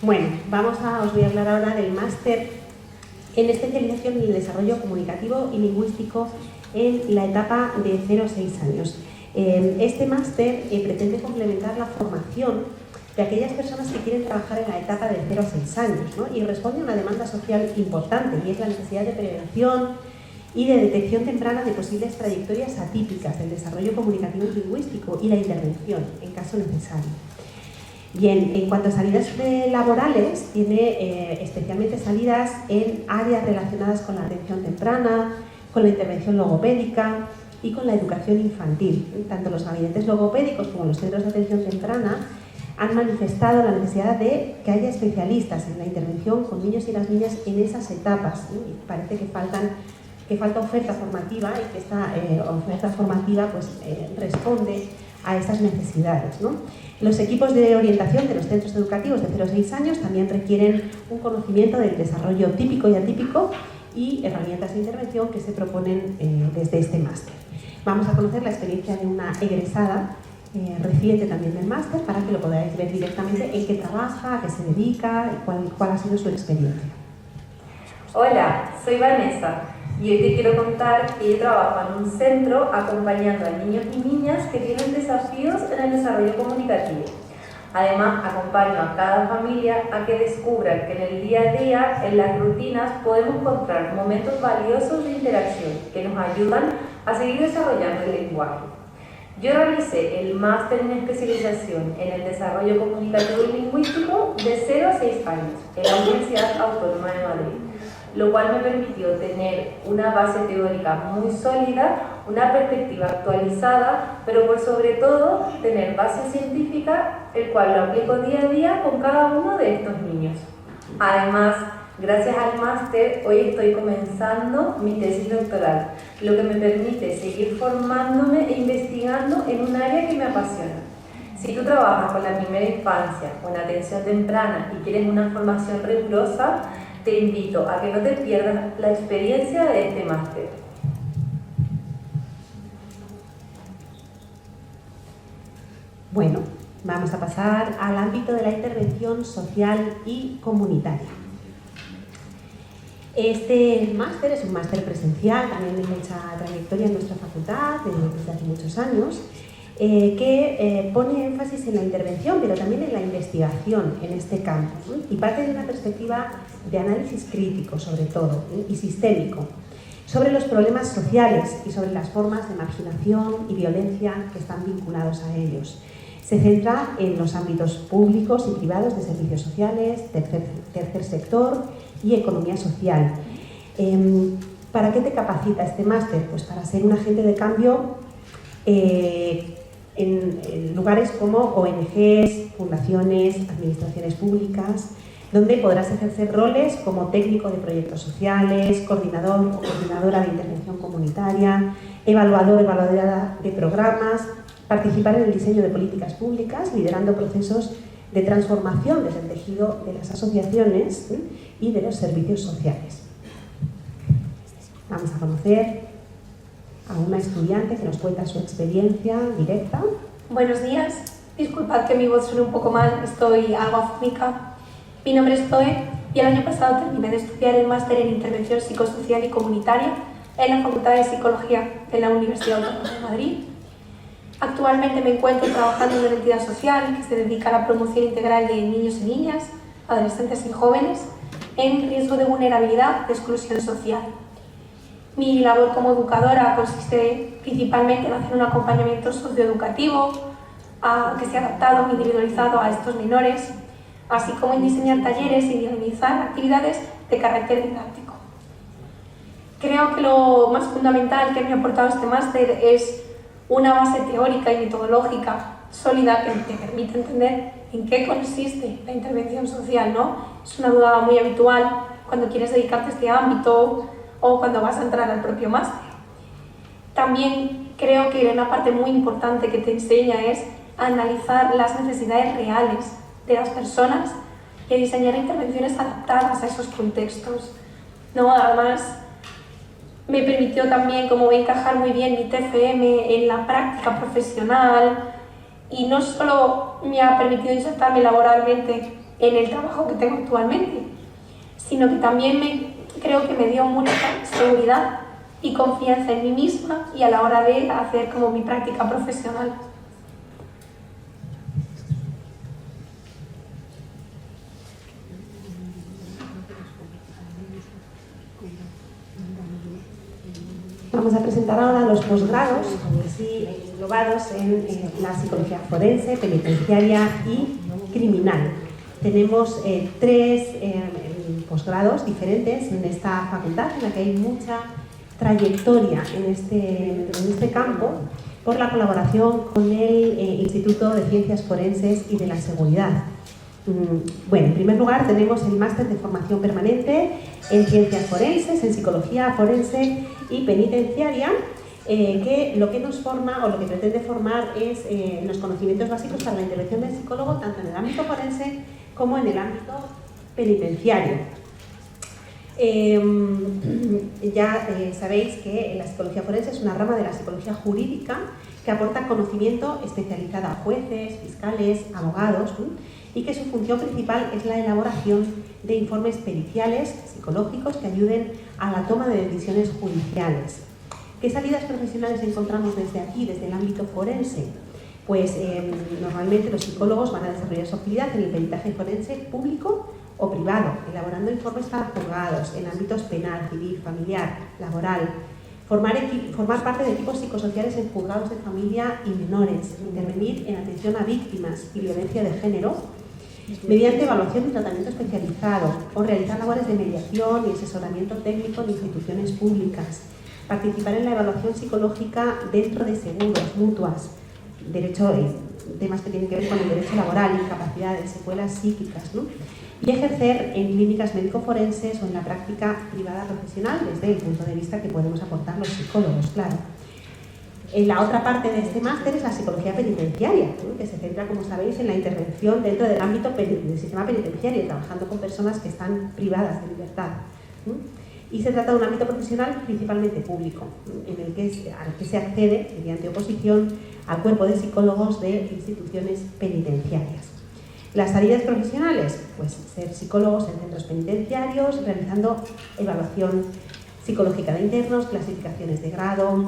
Bueno, os voy a hablar ahora del máster en especialización en el desarrollo comunicativo y lingüístico en la etapa de 0 a 6 años. Este máster pretende complementar la formación de aquellas personas que quieren trabajar en la etapa de 0 a 6 años, ¿no? Y responde a una demanda social importante, y es la necesidad de prevención y de detección temprana de posibles trayectorias atípicas del desarrollo comunicativo y lingüístico y la intervención, en caso necesario. Bien, en cuanto a salidas laborales, tiene especialmente salidas en áreas relacionadas con la atención temprana, con la intervención logopédica y con la educación infantil. Tanto los gabinetes logopédicos como los centros de atención temprana han manifestado la necesidad de que haya especialistas en la intervención con niños y las niñas en esas etapas. Y parece que falta oferta formativa y que esta oferta formativa pues, responde a esas necesidades, ¿no? Los equipos de orientación de los centros educativos de 0 a 6 años también requieren un conocimiento del desarrollo típico y atípico y herramientas de intervención que se proponen desde este máster. Vamos a conocer la experiencia de una egresada reciente también del máster para que lo podáis ver directamente en qué trabaja, a qué se dedica y cuál ha sido su experiencia. Hola, soy Vanessa y hoy te quiero contar que yo trabajo en un centro acompañando a niños y niñas que tienen desafíos en el desarrollo comunicativo. Además, acompaño a cada familia a que descubran que en el día a día, en las rutinas, podemos encontrar momentos valiosos de interacción que nos ayudan a seguir desarrollando el lenguaje. Yo realicé el máster en especialización en el desarrollo comunicativo y lingüístico de 0 a 6 años en la Universidad Autónoma de Madrid, lo cual me permitió tener una base teórica muy sólida, una perspectiva actualizada, pero por sobre todo tener base científica, el cual lo aplico día a día con cada uno de estos niños. Además, gracias al máster, hoy estoy comenzando mi tesis doctoral, lo que me permite seguir formándome e investigando en un área que me apasiona. Si tú trabajas con la primera infancia, con atención temprana y quieres una formación rigurosa, te invito a que no te pierdas la experiencia de este máster. Bueno, vamos a pasar al ámbito de la intervención social y comunitaria. Este máster es un máster presencial, también de mucha trayectoria en nuestra facultad, desde hace muchos años, que pone énfasis en la intervención, pero también en la investigación en este campo, ¿no? Y parte de una perspectiva de análisis crítico, sobre todo, y sistémico, sobre los problemas sociales y sobre las formas de marginación y violencia que están vinculados a ellos. Se centra en los ámbitos públicos y privados de servicios sociales, tercer sector y economía social. ¿Para qué te capacita este máster? Pues para ser un agente de cambio en lugares como ONGs, fundaciones, administraciones públicas, donde podrás ejercer roles como técnico de proyectos sociales, coordinador o coordinadora de intervención comunitaria, evaluadora de programas, participar en el diseño de políticas públicas, liderando procesos de transformación desde el tejido de las asociaciones y de los servicios sociales. Vamos a conocer a una estudiante que nos cuenta su experiencia directa. Buenos días, disculpad que mi voz suene un poco mal, estoy algo afónica. Mi nombre es Zoe y el año pasado terminé de estudiar el máster en Intervención Psicosocial y Comunitaria en la Facultad de Psicología de la Universidad Autónoma de Madrid. Actualmente me encuentro trabajando en una entidad social que se dedica a la promoción integral de niños y niñas, adolescentes y jóvenes en riesgo de vulnerabilidad de exclusión social. Mi labor como educadora consiste principalmente en hacer un acompañamiento socioeducativo que sea adaptado e individualizado a estos menores, así como en diseñar talleres y dinamizar actividades de carácter didáctico. Creo que lo más fundamental que me ha aportado este máster es una base teórica y metodológica sólida que te permite entender en qué consiste la intervención social, ¿no? Es una duda muy habitual cuando quieres dedicarte a este ámbito o cuando vas a entrar al propio máster. También creo que una parte muy importante que te enseña es analizar las necesidades reales de las personas y diseñar intervenciones adaptadas a esos contextos, ¿no? Además, me permitió también como encajar muy bien mi TFM en la práctica profesional y no solo me ha permitido insertarme laboralmente en el trabajo que tengo actualmente, sino que también creo que me dio mucha seguridad y confianza en mí misma y a la hora de hacer como mi práctica profesional. Vamos a presentar ahora los posgrados, así englobados en la psicología forense, penitenciaria y criminal. Tenemos 3 posgrados diferentes en esta facultad, en la que hay mucha trayectoria en este campo, por la colaboración con el Instituto de Ciencias Forenses y de la Seguridad. Bueno, en primer lugar tenemos el máster de formación permanente en ciencias forenses, en psicología forense y penitenciaria, que lo que nos forma o lo que pretende formar es los conocimientos básicos para la intervención del psicólogo tanto en el ámbito forense como en el ámbito penitenciario. Ya sabéis que la psicología forense es una rama de la psicología jurídica que aporta conocimiento especializado a jueces, fiscales, abogados, y que su función principal es la elaboración de informes periciales, psicológicos, que ayuden a la toma de decisiones judiciales. ¿Qué salidas profesionales encontramos desde aquí, desde el ámbito forense? Pues normalmente los psicólogos van a desarrollar su actividad en el peritaje forense público o privado, elaborando informes para juzgados en ámbitos penal, civil, familiar, laboral, formar parte de equipos psicosociales en juzgados de familia y menores, intervenir en atención a víctimas y violencia de género, mediante evaluación y tratamiento especializado, o realizar labores de mediación y asesoramiento técnico en instituciones públicas, participar en la evaluación psicológica dentro de seguros, mutuas, temas que tienen que ver con el derecho laboral, incapacidades, secuelas psíquicas, ¿no? Y ejercer en clínicas médico-forenses o en la práctica privada profesional desde el punto de vista que podemos aportar los psicólogos, claro. La otra parte de este máster es la psicología penitenciaria, ¿no? Que se centra, como sabéis, en la intervención dentro del ámbito del sistema penitenciario, trabajando con personas que están privadas de libertad, ¿no? Y se trata de un ámbito profesional principalmente público, ¿no? al que se accede mediante oposición al cuerpo de psicólogos de instituciones penitenciarias. Las salidas profesionales, pues ser psicólogos en centros penitenciarios, realizando evaluación psicológica de internos, clasificaciones de grado,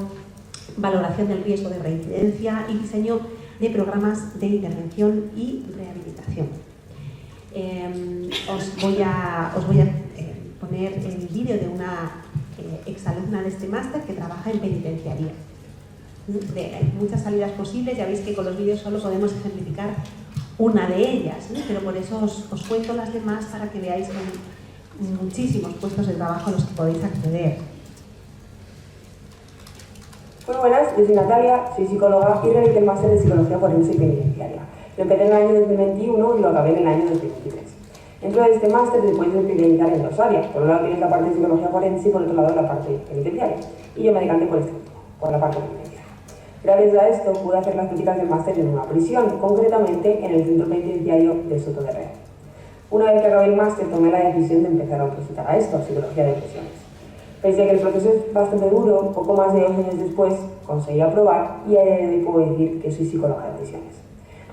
valoración del riesgo de reincidencia y diseño de programas de intervención y rehabilitación. Os voy a poner el vídeo de una exalumna de este máster que trabaja en penitenciaría. Hay muchas salidas posibles, ya veis que con los vídeos solo podemos ejemplificar una de ellas, ¿no? Pero por eso os cuento las demás para que veáis que hay muchísimos puestos de trabajo a los que podéis acceder. Muy buenas, yo soy Natalia, soy psicóloga y realicé el máster de Psicología Forense y Penitenciaria. Lo empecé en el año 2021 y lo acabé en el año 2023. Dentro de este máster se puede especializar en 2 áreas. Por un lado tienes la parte de Psicología Forense y por otro lado la parte penitenciaria. Y yo me decanté por la parte penitenciaria. Gracias a esto pude hacer las prácticas del máster en una prisión, concretamente en el centro penitenciario de Soto de Rey. Una vez que acabé el máster tomé la decisión de empezar a opositar a esto, a Psicología de Prisiones. Pese a que el proceso es bastante duro, poco más de 2 años después conseguí aprobar y puedo decir que soy psicóloga de prisiones.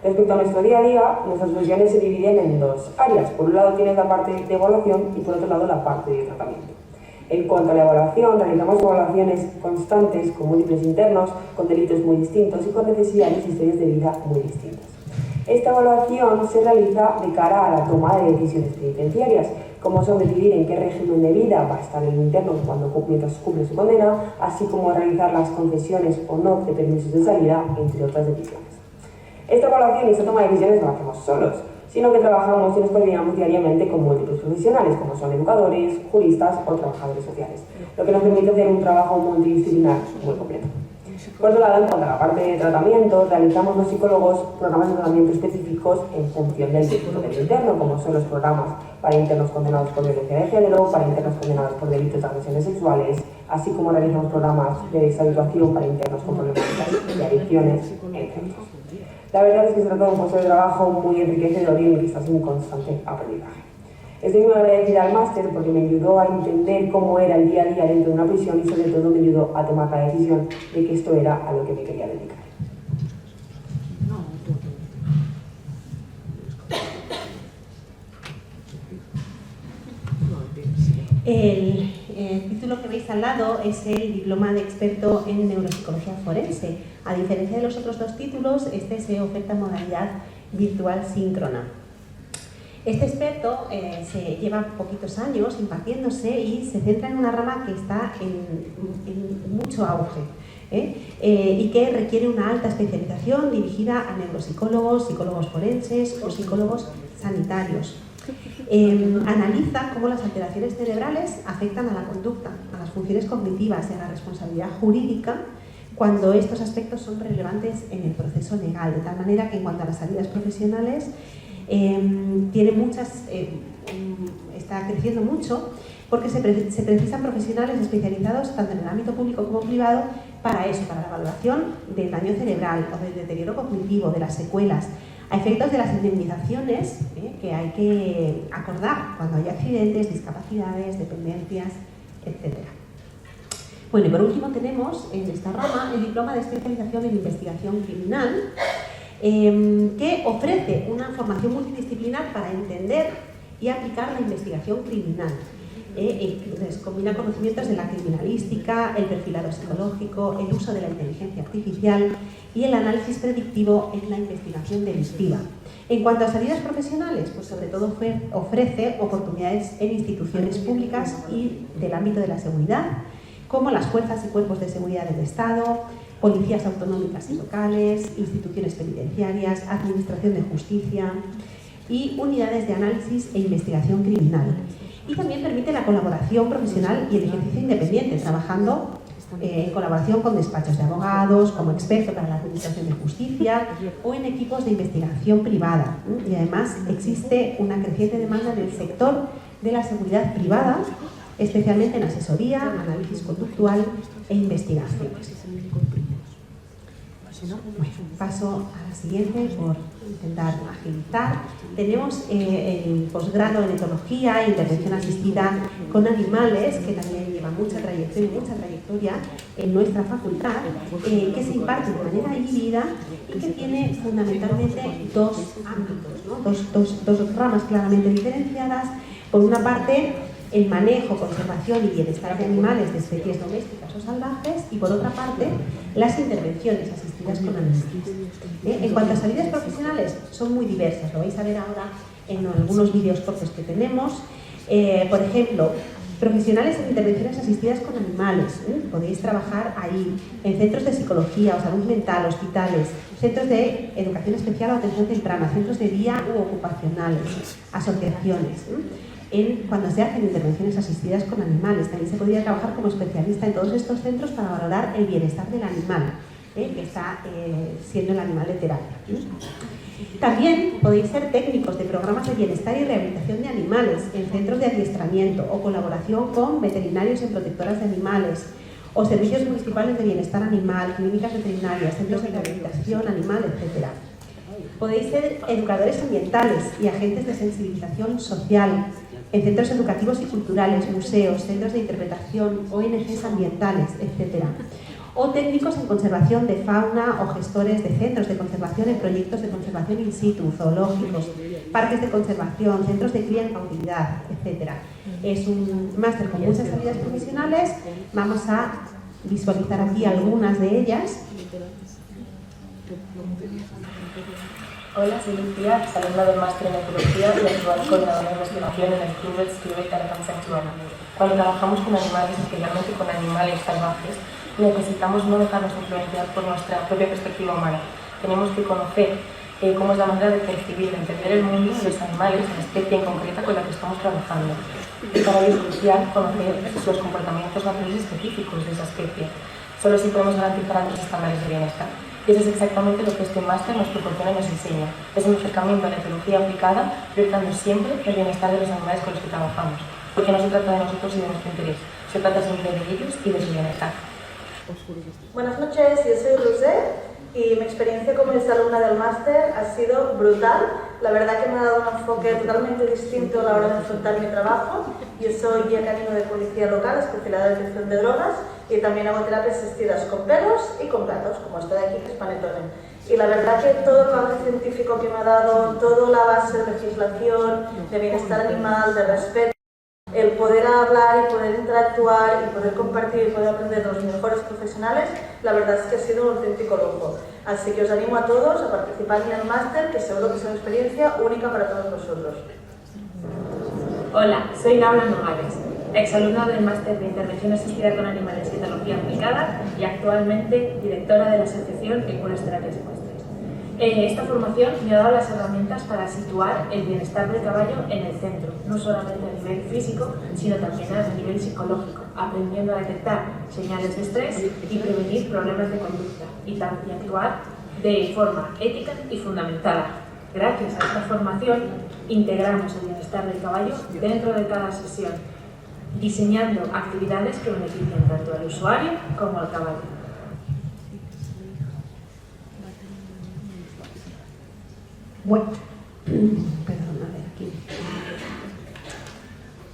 Respecto a nuestro día a día, nuestras profesiones se dividen en 2 áreas. Por un lado tienes la parte de evaluación y por otro lado la parte de tratamiento. En cuanto a la evaluación, realizamos evaluaciones constantes con múltiples internos, con delitos muy distintos y con necesidades y historias de vida muy distintas. Esta evaluación se realiza de cara a la toma de decisiones penitenciarias, como son decidir en qué régimen de vida va a estar el interno mientras cumple su condena, así como realizar las concesiones o no de permisos de salida, entre otras decisiones. Esta evaluación y esta toma de decisiones no la hacemos solos, sino que trabajamos y nos coordinamos diariamente con múltiples profesionales, como son educadores, juristas o trabajadores sociales, lo que nos permite hacer un trabajo multidisciplinar muy completo. Por otro lado, en cuanto a la parte de tratamiento, realizamos los psicólogos programas de tratamiento específicos en función del tipo del interno, como son los programas para internos condenados por violencia de género, para internos condenados por delitos de agresiones sexuales, así como realizamos programas de deshabituación para internos con problemáticas de adicciones, entre otros. La verdad es que se trata de un puesto de trabajo muy enriquecedor y en el que estás en un constante aprendizaje. Estoy muy agradecida al máster porque me ayudó a entender cómo era el día a día dentro de una prisión y sobre todo me ayudó a tomar la decisión de que esto era a lo que me quería dedicar. El título título que veis al lado es el diploma de experto en neuropsicología forense. A diferencia de los otros dos títulos, este se oferta en modalidad virtual síncrona. Este experto se lleva poquitos años impartiéndose y se centra en una rama que está en mucho auge y que requiere una alta especialización dirigida a neuropsicólogos, psicólogos forenses o psicólogos sanitarios. Analiza cómo las alteraciones cerebrales afectan a la conducta, a las funciones cognitivas y a la responsabilidad jurídica cuando estos aspectos son relevantes en el proceso legal, de tal manera que en cuanto a las salidas profesionales está creciendo mucho porque se precisan profesionales especializados tanto en el ámbito público como privado para eso, para la valoración del daño cerebral o del deterioro cognitivo, de las secuelas, a efectos de las indemnizaciones que hay que acordar cuando hay accidentes, discapacidades, dependencias, etc. Bueno, y por último tenemos en esta rama el diploma de especialización en investigación criminal, que ofrece una formación multidisciplinar para entender y aplicar la investigación criminal. Combina conocimientos de la criminalística, el perfilado psicológico, el uso de la inteligencia artificial y el análisis predictivo en la investigación delictiva. En cuanto a salidas profesionales, pues sobre todo ofrece oportunidades en instituciones públicas y del ámbito de la seguridad, como las fuerzas y cuerpos de seguridad del Estado, policías autonómicas y locales, instituciones penitenciarias, administración de justicia y unidades de análisis e investigación criminal. Y también permite la colaboración profesional y el ejercicio independiente, trabajando en colaboración con despachos de abogados, como experto para la administración de justicia o en equipos de investigación privada. Y además existe una creciente demanda en el sector de la seguridad privada, especialmente en asesoría, análisis conductual e investigación. Bueno, paso a la siguiente por intentar agilizar. Tenemos el posgrado en etología e intervención asistida con animales, que también lleva mucha trayectoria en nuestra facultad, que se imparte de manera híbrida y que tiene fundamentalmente dos ámbitos, dos ramas claramente diferenciadas. Por una parte, el manejo, conservación y bienestar de animales de especies domésticas o salvajes, y por otra parte, las intervenciones asistidas con animales. En cuanto a salidas profesionales, son muy diversas, lo vais a ver ahora en algunos vídeos cortos que tenemos. Por ejemplo, profesionales en intervenciones asistidas con animales, podéis trabajar ahí, en centros de psicología o salud mental, hospitales, centros de educación especial o atención temprana, centros de día u ocupacionales, asociaciones. Cuando se hacen intervenciones asistidas con animales, también se podría trabajar como especialista en todos estos centros para valorar el bienestar del animal, que está siendo el animal de terapia. También podéis ser técnicos de programas de bienestar y rehabilitación de animales en centros de adiestramiento o colaboración con veterinarios en protectoras de animales o servicios municipales de bienestar animal, clínicas veterinarias, centros de rehabilitación animal, etc. Podéis ser educadores ambientales y agentes de sensibilización social en centros educativos y culturales, museos, centros de interpretación, ONGs ambientales, etc. O técnicos en conservación de fauna o gestores de centros de conservación en proyectos de conservación in situ, zoológicos, parques de conservación, centros de cría en cautividad, etc. Es un máster con muchas salidas profesionales. Vamos a visualizar aquí algunas de ellas. Hola, soy Lucía, alumna del máster en etología y actual coordinadora de investigación en el Club de Escribe y Tardanza Actuana. Cuando trabajamos con animales, especialmente con animales salvajes, necesitamos no dejarnos influenciar por nuestra propia perspectiva humana. Tenemos que conocer cómo es la manera de percibir, de entender el mundo de los animales, la especie en concreta con la que estamos trabajando. Y para ello es crucial conocer los comportamientos naturales específicos de esa especie. Solo así podemos garantizar altos estándares de bienestar. Y eso es exactamente lo que este máster nos proporciona y nos enseña. Es un acercamiento a la etología aplicada, priorizando siempre el bienestar de los animales con los que trabajamos. Porque no se trata de nosotros y de nuestro interés, se trata siempre de ellos y de su bienestar. Buenas noches, yo soy Rosé y mi experiencia como exalumna del máster ha sido brutal. La verdad que me ha dado un enfoque totalmente distinto a la hora de enfrentar mi trabajo. Yo soy guía canino de policía local, especializada en detección de drogas, y también hago terapias asistidas con perros y con gatos, como esta de aquí, que es Panetone. Y la verdad que todo el bagaje científico que me ha dado, toda la base de legislación, de bienestar animal, de respeto, el poder hablar y poder interactuar y poder compartir y poder aprender de los mejores profesionales, la verdad es que ha sido un auténtico lujo. Así que os animo a todos a participar en el máster, que seguro que es una experiencia única para todos vosotros. Hola, soy Laura Nogales, exalumna del máster de Intervención Asistida con Animales y Etología Aplicada y actualmente directora de la Asociación Equinas Terapias Ecuestres. Esta formación me ha dado las herramientas para situar el bienestar del caballo en el centro, no solamente a nivel físico, sino también a nivel psicológico, aprendiendo a detectar señales de estrés y prevenir problemas de conducta y actuar de forma ética y fundamentada. Gracias a esta formación integramos el bienestar del caballo dentro de cada sesión, diseñando actividades que beneficien tanto al usuario como al caballo. Bueno, perdón, a ver, aquí.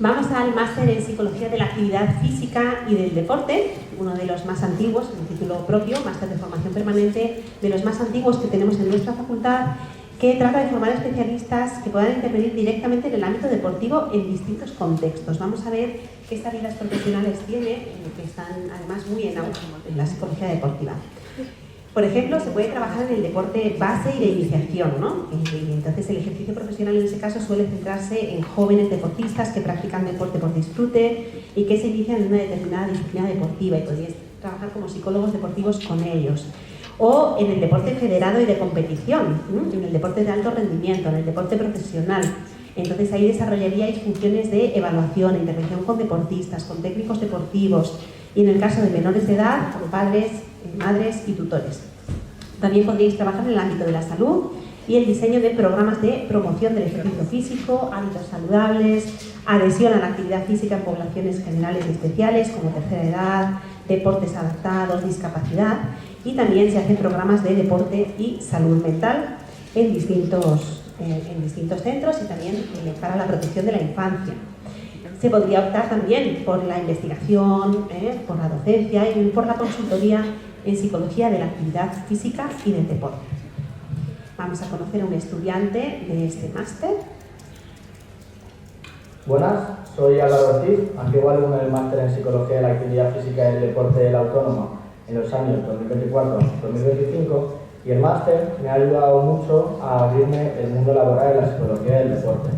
Vamos al máster en Psicología de la Actividad Física y del Deporte, uno de los más antiguos, un título propio, máster de formación permanente, de los más antiguos que tenemos en nuestra facultad, que trata de formar especialistas que puedan intervenir directamente en el ámbito deportivo en distintos contextos. Vamos a ver qué salidas profesionales tiene, que están además muy en auge en la psicología deportiva. Por ejemplo, se puede trabajar en el deporte base y de iniciación, ¿no? Y entonces el ejercicio profesional en ese caso suele centrarse en jóvenes deportistas que practican deporte por disfrute y que se inician en una determinada disciplina deportiva y podríais trabajar como psicólogos deportivos con ellos. O en el deporte federado y de competición, en el deporte de alto rendimiento, en el deporte profesional. Entonces ahí desarrollaríais funciones de evaluación, intervención con deportistas, con técnicos deportivos y en el caso de menores de edad, con padres, madres y tutores. También podríais trabajar en el ámbito de la salud y el diseño de programas de promoción del ejercicio físico, hábitos saludables, adhesión a la actividad física en poblaciones generales y especiales como tercera edad, deportes adaptados, discapacidad, y también se hacen programas de deporte y salud mental en distintos centros y también para la protección de la infancia. Se podría optar también por la investigación, por la docencia y por la consultoría en psicología de la actividad física y del deporte. Vamos a conocer a un estudiante de este máster. Buenas, soy Álvaro Ortiz, antiguo alumno del máster en psicología de la actividad física y del deporte de la Autónoma en los años 2024-2025 y el máster me ha ayudado mucho a abrirme el mundo laboral de la psicología del deporte,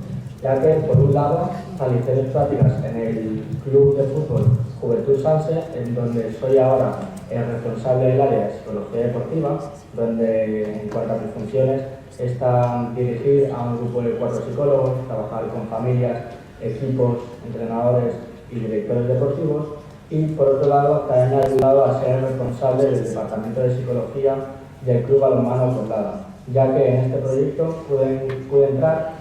ya que por un lado realicé mis prácticas en el club de fútbol Juventud Sanse, en donde soy ahora el responsable del área de psicología deportiva, donde en cuanto a mis funciones están dirigir a un grupo de 4 psicólogos, trabajar con familias, equipos, entrenadores y directores deportivos, y por otro lado también me ha ayudado a ser responsable del departamento de psicología del Club Balonmano Condada, ya que en este proyecto pude entrar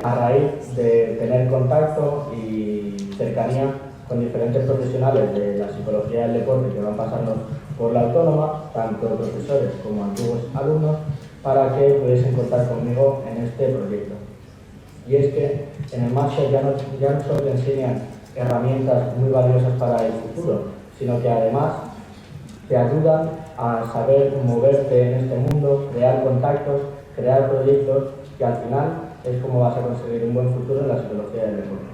a raíz de tener contacto y cercanía con diferentes profesionales de la psicología del deporte que van pasando por la Autónoma, tanto profesores como antiguos alumnos, para que pudiesen contar conmigo en este proyecto. Y es que en el máster ya no solo te enseñan herramientas muy valiosas para el futuro, sino que además te ayudan a saber moverte en este mundo, crear contactos, crear proyectos, que al final es como vas a conseguir un buen futuro en la psicología del deporte.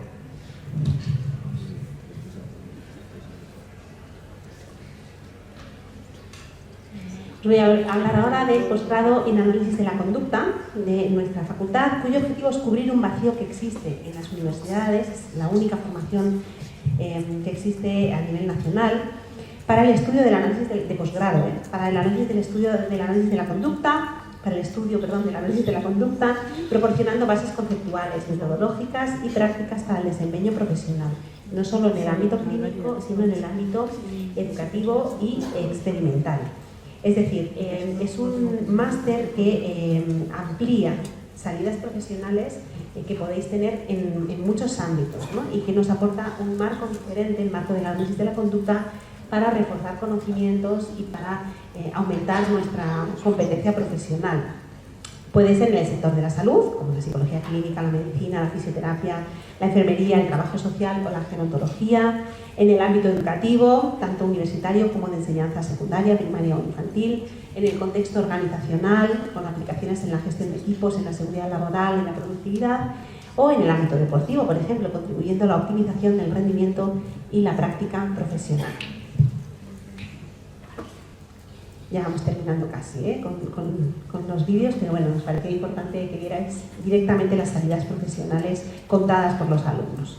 Voy a hablar ahora del posgrado en análisis de la conducta de nuestra facultad, cuyo objetivo es cubrir un vacío que existe en las universidades, es la única formación que existe a nivel nacional para el estudio del análisis de posgrado, para el análisis del estudio del análisis de la conducta, para el estudio, del análisis de la conducta, proporcionando bases conceptuales, metodológicas y prácticas para el desempeño profesional, no solo en el ámbito clínico, sino en el ámbito educativo y experimental. Es decir, es un máster que amplía salidas profesionales que podéis tener en muchos ámbitos, ¿no? Y que nos aporta un marco diferente, el marco del análisis de la conducta, para reforzar conocimientos y para aumentar nuestra competencia profesional. Puede ser en el sector de la salud, como la psicología clínica, la medicina, la fisioterapia, la enfermería, el trabajo social o la gerontología, en el ámbito educativo, tanto universitario como de enseñanza secundaria, primaria o infantil, en el contexto organizacional, con aplicaciones en la gestión de equipos, en la seguridad laboral, en la productividad, o en el ámbito deportivo, por ejemplo, contribuyendo a la optimización del rendimiento y la práctica profesional. Ya vamos terminando casi con los vídeos, pero bueno, nos parecía importante que vierais directamente las salidas profesionales contadas por los alumnos.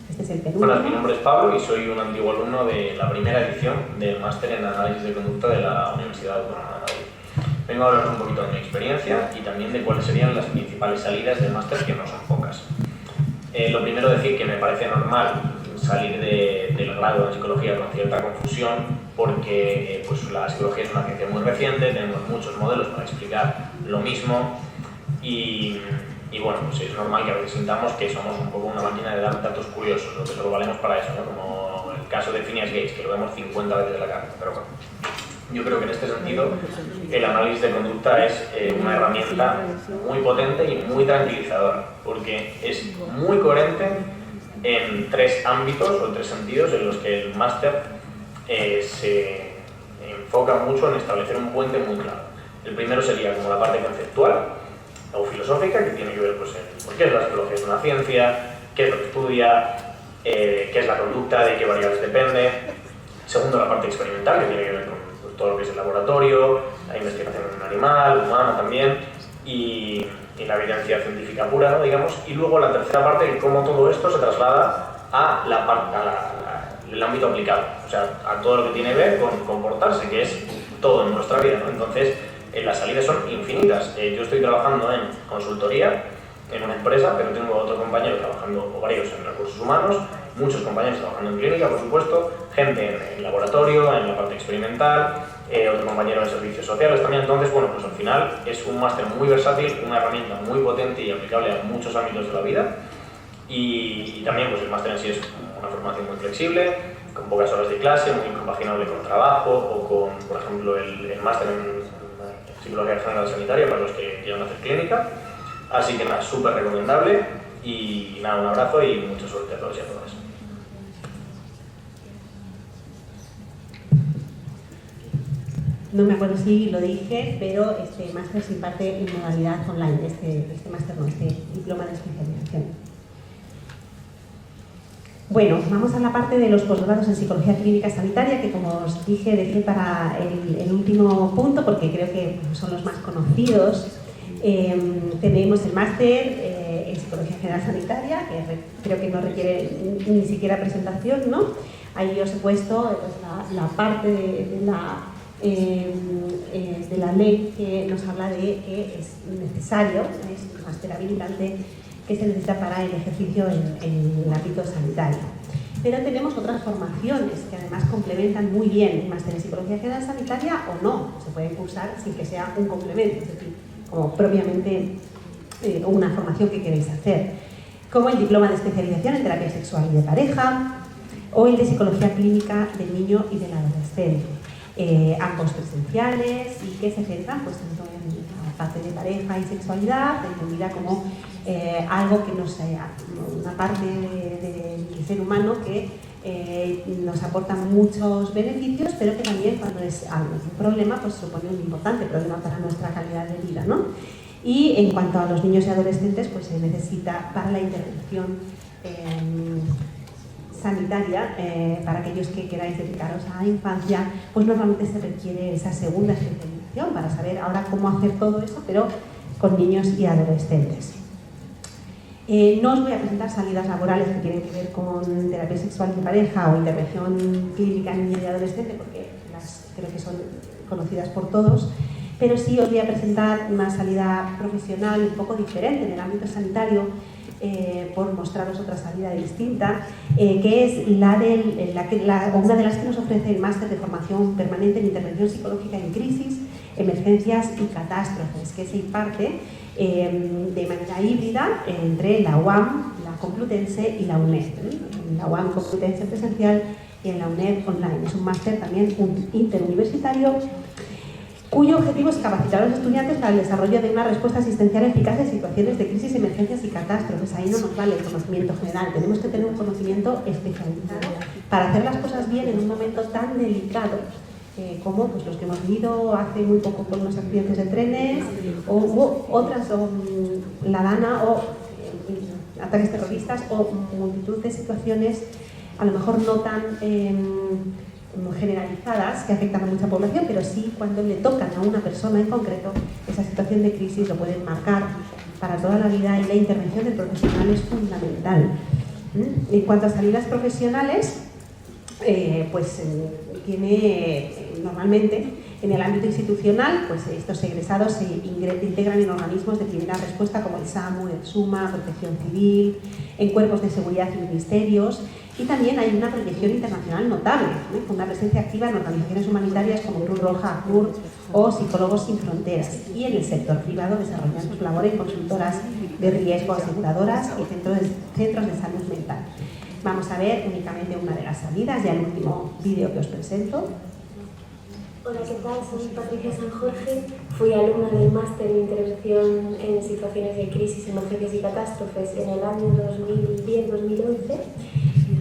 Este es el penúltimo. Hola, mi nombre es Pablo y soy un antiguo alumno de la primera edición del máster en análisis de conducta de la Universidad Autónoma de Madrid. Vengo a hablaros un poquito de mi experiencia y también de cuáles serían las principales salidas del máster, que no son pocas. Lo primero, decir que me parece normal salir del grado en psicología con cierta confusión, porque pues la psicología es una ciencia muy reciente, tenemos muchos modelos para explicar lo mismo y bueno, pues es normal que a veces sintamos que somos un poco una máquina de dar datos curiosos, o que solo valemos para eso, ¿no? Como el caso de Phineas Gates, que lo vemos 50 veces en la carta, pero bueno. Yo creo que en este sentido el análisis de conducta es una herramienta muy potente y muy tranquilizadora, porque es muy coherente en tres ámbitos o en tres sentidos en los que el máster se enfoca mucho en establecer un puente muy claro. El primero sería como la parte conceptual o filosófica, que tiene que ver pues, en por qué es la psicología, es una ciencia, qué es lo que estudia, qué es la conducta, de qué variables depende. Segundo, la parte experimental, que tiene que ver con todo lo que es el laboratorio, la investigación en un animal, humana también, y la evidencia científica pura, ¿no? Digamos. Y luego la tercera parte, de cómo todo esto se traslada a el ámbito aplicado, o sea, a todo lo que tiene que ver con comportarse, que es todo en nuestra vida, ¿no? Entonces, las salidas son infinitas. Yo estoy trabajando en consultoría, en una empresa, pero tengo otro compañero trabajando, o varios, en recursos humanos, muchos compañeros trabajando en clínica, por supuesto, gente en laboratorio, en la parte experimental, otro compañero en servicios sociales también. Entonces, bueno, pues al final es un máster muy versátil, una herramienta muy potente y aplicable a muchos ámbitos de la vida. Y también pues el máster en sí es una formación muy flexible, con pocas horas de clase, muy compaginable con trabajo o con, por ejemplo, el máster en Psicología General Sanitaria para los que quieran hacer clínica. Así que nada, súper recomendable y nada, un abrazo y mucha suerte a todos y a todas. No me acuerdo si lo dije, pero este máster se imparte en modalidad online, este máster no, este diploma de especialización. Bueno, vamos a la parte de los posgrados en Psicología Clínica Sanitaria, que como os dije, dejé para el último punto, porque creo que son los más conocidos. Tenemos el máster en Psicología General Sanitaria, que creo que no requiere ni siquiera presentación, ¿no? Ahí os he puesto pues, la parte de la ley que nos habla de que es necesario, es un máster habilitante que se necesita para el ejercicio en el ámbito sanitario. Pero tenemos otras formaciones que además complementan muy bien el máster en Psicología General Sanitaria o no, se pueden cursar sin que sea un complemento, es decir, como propiamente una formación que queréis hacer, como el diploma de especialización en terapia sexual y de pareja o el de Psicología Clínica del niño y del adolescente. Ambos presenciales y que se centran pues, tanto en la parte de pareja y sexualidad, entendida como algo que nos una parte del ser humano que nos aporta muchos beneficios, pero que también cuando es un problema pues supone un importante problema para nuestra calidad de vida, ¿no? Y en cuanto a los niños y adolescentes, pues se necesita para la intervención sanitaria, para aquellos que queráis dedicaros a la infancia, pues normalmente se requiere esa segunda especialización para saber ahora cómo hacer todo eso, pero con niños y adolescentes. No os voy a presentar salidas laborales que tienen que ver con terapia sexual de pareja o intervención clínica en niño y adolescente, porque las creo que son conocidas por todos, pero sí os voy a presentar una salida profesional un poco diferente en el ámbito sanitario, por mostraros otra salida distinta, que es una de las que nos ofrece el máster de formación permanente en intervención psicológica en crisis, emergencias y catástrofes, que se imparte de manera híbrida entre la UAM, la Complutense y la UNED. La UAM Complutense presencial y en la UNED online. Es un máster también interuniversitario cuyo objetivo es capacitar a los estudiantes para el desarrollo de una respuesta asistencial eficaz en situaciones de crisis, emergencias y catástrofes. Ahí no nos vale el conocimiento general, tenemos que tener un conocimiento especializado para hacer las cosas bien en un momento tan delicado como pues, los que hemos vivido hace muy poco con los accidentes de trenes o otras, o la DANA o ataques terroristas o multitud de situaciones a lo mejor no tan generalizadas que afectan a mucha población, pero sí cuando le tocan a una persona en concreto, esa situación de crisis lo pueden marcar para toda la vida y la intervención del profesional es fundamental. En cuanto a salidas profesionales, normalmente en el ámbito institucional, pues estos egresados se integran en organismos de primera respuesta como el SAMU, el SUMA, Protección Civil, en cuerpos de seguridad y ministerios, y también hay una proyección internacional notable, con una presencia activa en organizaciones humanitarias como Cruz Roja, ACNUR o Psicólogos Sin Fronteras, y en el sector privado desarrollando su labor en consultoras de riesgo, aseguradoras y centros de salud mental. Vamos a ver únicamente una de las salidas, ya el último vídeo que os presento. Hola, ¿qué tal? Soy Patricia San Jorge, fui alumna del máster de intervención en situaciones de crisis, emergencias y catástrofes en el año 2010-2011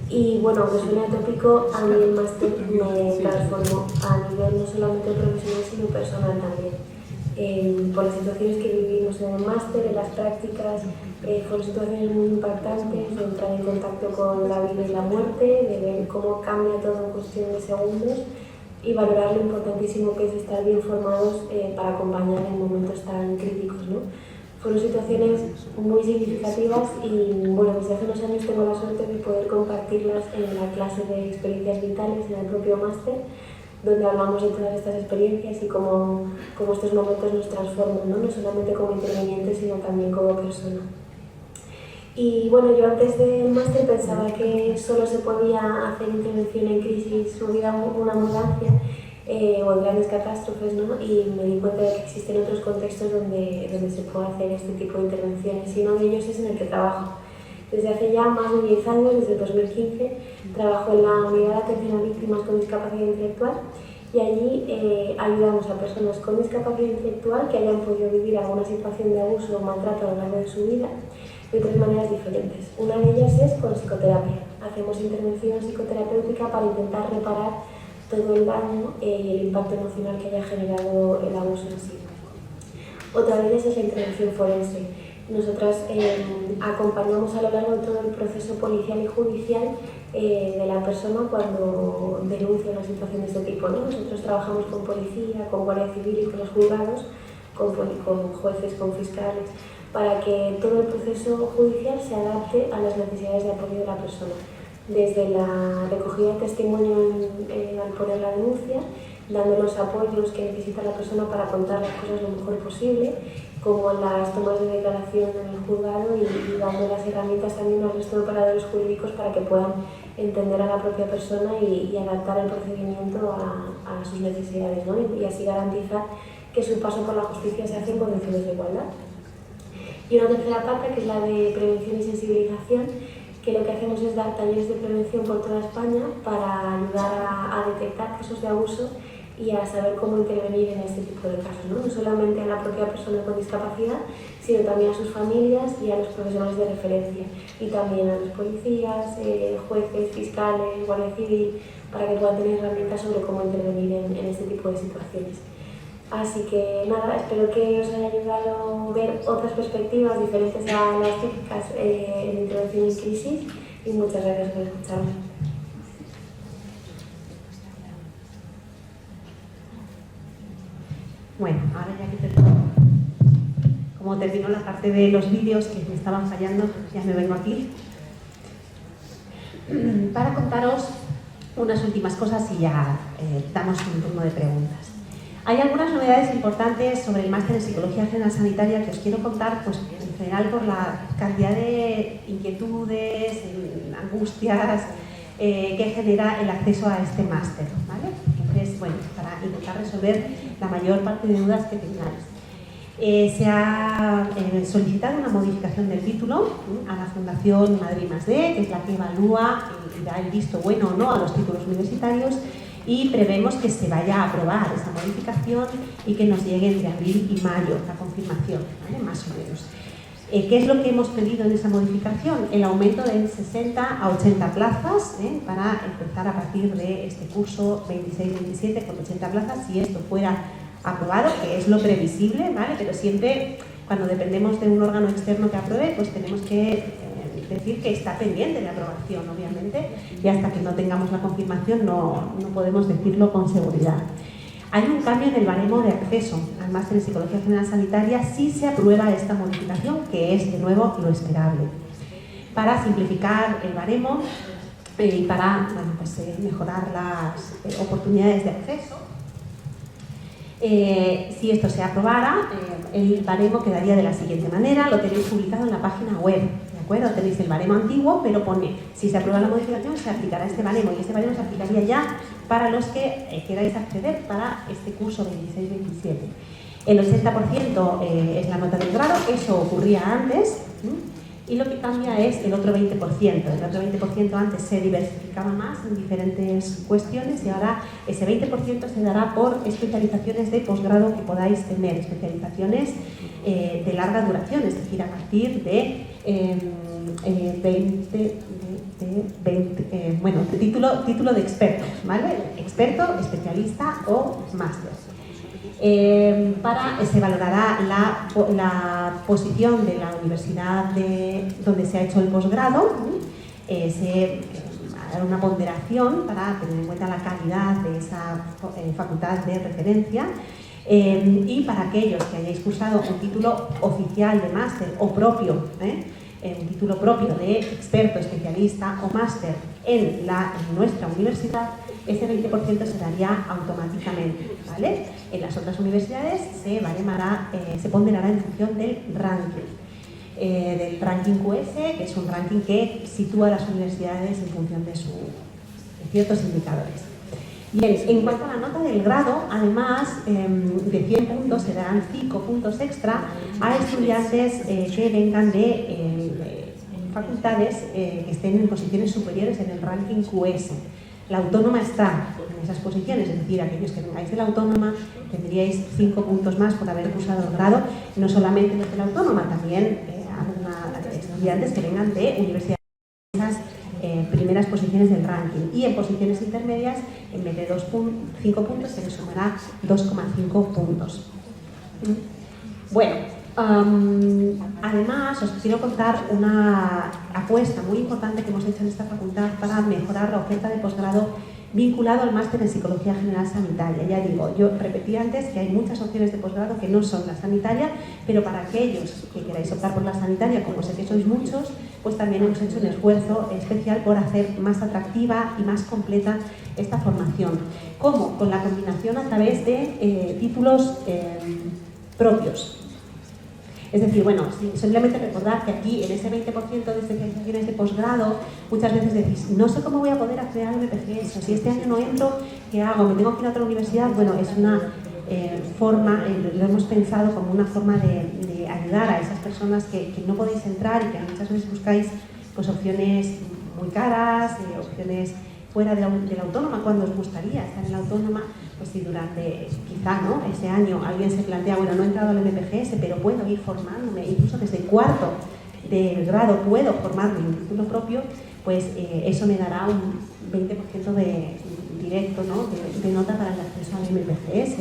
y bueno, aunque suene atópico, a mí el máster me transformó a nivel no solamente profesional sino personal también. Por las situaciones que vivimos en el máster, en las prácticas, fueron situaciones muy impactantes, de entrar en contacto con la vida y la muerte, de ver cómo cambia todo en cuestión de segundos y valorar lo importantísimo que es estar bien formados para acompañar en momentos tan críticos, ¿no? Fueron situaciones muy significativas y bueno, desde hace unos años tengo la suerte de poder compartirlas en la clase de experiencias vitales en el propio máster, donde hablamos de todas estas experiencias y cómo estos momentos nos transforman, ¿no? No solamente como intervinientes, sino también como persona. Y bueno, yo antes del máster pensaba que solo se podía hacer intervención en crisis, si hubiera una ambulancia o en grandes catástrofes, ¿no? Y me di cuenta de que existen otros contextos donde se puede hacer este tipo de intervenciones, y uno de ellos es en el que trabajo. Desde hace ya más de 10 años, desde el 2015, trabajo en la Unidad de Atención a Víctimas con Discapacidad Intelectual y allí ayudamos a personas con discapacidad intelectual que hayan podido vivir alguna situación de abuso o maltrato a lo largo de su vida de tres maneras diferentes. Una de ellas es con psicoterapia. Hacemos intervención psicoterapéutica para intentar reparar todo el daño y el impacto emocional que haya generado el abuso en sí. Otra de ellas es la intervención forense. Nosotras acompañamos a lo largo de todo el proceso policial y judicial de la persona cuando denuncia una situación de este tipo, ¿no? Nosotros trabajamos con policía, con guardia civil y con los juzgados, con jueces, con fiscales, para que todo el proceso judicial se adapte a las necesidades de apoyo de la persona. Desde la recogida de testimonio al poner la denuncia, dando los apoyos que necesita la persona para contar las cosas lo mejor posible, como las tomas de declaración en el juzgado y dando las herramientas también al resto de operadores jurídicos para que puedan entender a la propia persona y adaptar el procedimiento a sus necesidades, ¿no? Y así garantizar que su paso por la justicia se hace en condiciones de igualdad. Y una tercera parte, que es la de prevención y sensibilización, que lo que hacemos es dar talleres de prevención por toda España para ayudar a detectar casos de abuso y a saber cómo intervenir en este tipo de casos, ¿no? No solamente a la propia persona con discapacidad, sino también a sus familias y a los profesionales de referencia, y también a los policías, jueces, fiscales, guardia civil, para que puedan tener herramientas sobre cómo intervenir en este tipo de situaciones. Así que nada, espero que os haya ayudado a ver otras perspectivas diferentes a las típicas en intervención en crisis, y muchas gracias por escucharme. Bueno, ahora ya que como terminó la parte de los vídeos que me estaban fallando, ya me vengo aquí para contaros unas últimas cosas y ya damos un turno de preguntas. Hay algunas novedades importantes sobre el máster en Psicología General Sanitaria que os quiero contar, pues en general por la cantidad de inquietudes, angustias que genera el acceso a este máster, ¿vale? Entonces, bueno, para intentar resolver la mayor parte de dudas que tengáis. Se ha solicitado una modificación del título a la Fundación Madrid+D, que es la que evalúa y da el visto bueno o no a los títulos universitarios, y prevemos que se vaya a aprobar esa modificación y que nos llegue entre abril y mayo la confirmación, ¿vale? Más o menos. ¿Qué es lo que hemos pedido en esa modificación? El aumento de 60 a 80 plazas para empezar a partir de este curso 26-27 con 80 plazas, si esto fuera aprobado, que es lo previsible, ¿vale? Pero siempre Cuando dependemos de un órgano externo que apruebe, pues tenemos que decir que está pendiente de aprobación, obviamente, y hasta que no tengamos la confirmación no podemos decirlo con seguridad. Hay un cambio en el baremo de acceso al máster en Psicología General Sanitaria si se aprueba esta modificación, que es, de nuevo, lo esperable. Para simplificar el baremo y para mejorar las oportunidades de acceso, si esto se aprobara, el baremo quedaría de la siguiente manera. Lo tenéis publicado en la página web, ¿de acuerdo? Tenéis el baremo antiguo, pero pone, si se aprueba la modificación, se aplicará este baremo, y este baremo se aplicaría ya para los que queráis acceder para este curso 26-27. El 80% es la nota del grado, eso ocurría antes, y lo que cambia es el otro 20%. El otro 20% antes se diversificaba más en diferentes cuestiones y ahora ese 20% se dará por especializaciones de posgrado que podáis tener, especializaciones de larga duración, es decir, a partir de título de experto, ¿vale? Experto, especialista o máster. Se valorará la posición de la universidad donde se ha hecho el posgrado, se hará una ponderación para tener en cuenta la calidad de esa facultad de referencia, y para aquellos que hayáis cursado un título oficial de máster o propio, un título propio de experto, especialista o máster en nuestra universidad, ese 20% se daría automáticamente, ¿vale? En las otras universidades se ponderará en función del ranking QS, que es un ranking que sitúa a las universidades en función de ciertos indicadores. Bien, en cuanto a la nota del grado, además de 100 puntos, se darán 5 puntos extra a estudiantes que vengan de facultades que estén en posiciones superiores en el ranking QS. La autónoma está en esas posiciones, es decir, aquellos que vengáis de la autónoma tendríais 5 puntos más por haber cursado el grado, no solamente los de la autónoma, también estudiantes que vengan de universidades de esas primeras posiciones del ranking, y en posiciones intermedias, en vez de 5 puntos, se les sumará 2,5 puntos. Bueno, además os quiero contar una apuesta muy importante que hemos hecho en esta facultad para mejorar la oferta de posgrado vinculado al máster en Psicología General Sanitaria. Ya digo, yo repetí antes que hay muchas opciones de posgrado que no son la sanitaria, pero para aquellos que queráis optar por la sanitaria, como sé que sois muchos, pues también hemos hecho un esfuerzo especial por hacer más atractiva y más completa esta formación. ¿Cómo? Con la combinación a través de títulos propios. Es decir, bueno, simplemente recordar que aquí, en ese 20% de especializaciones de posgrado, muchas veces decís, no sé cómo voy a poder acceder al MPGS, si este año no entro, ¿qué hago? ¿Me tengo que ir a otra universidad? Bueno, es una forma, lo hemos pensado como una forma de ayudar a esas personas que no podéis entrar y que muchas veces buscáis pues, opciones muy caras, opciones fuera de la autónoma, cuando os gustaría estar en la autónoma, pues si durante quizá ese año alguien se plantea, bueno, no he entrado al MPGS, pero puedo ir formándome, incluso desde el cuarto del grado puedo formarme en un título propio, pues eso me dará un 20% directo, ¿no? de nota para el acceso al MPGS.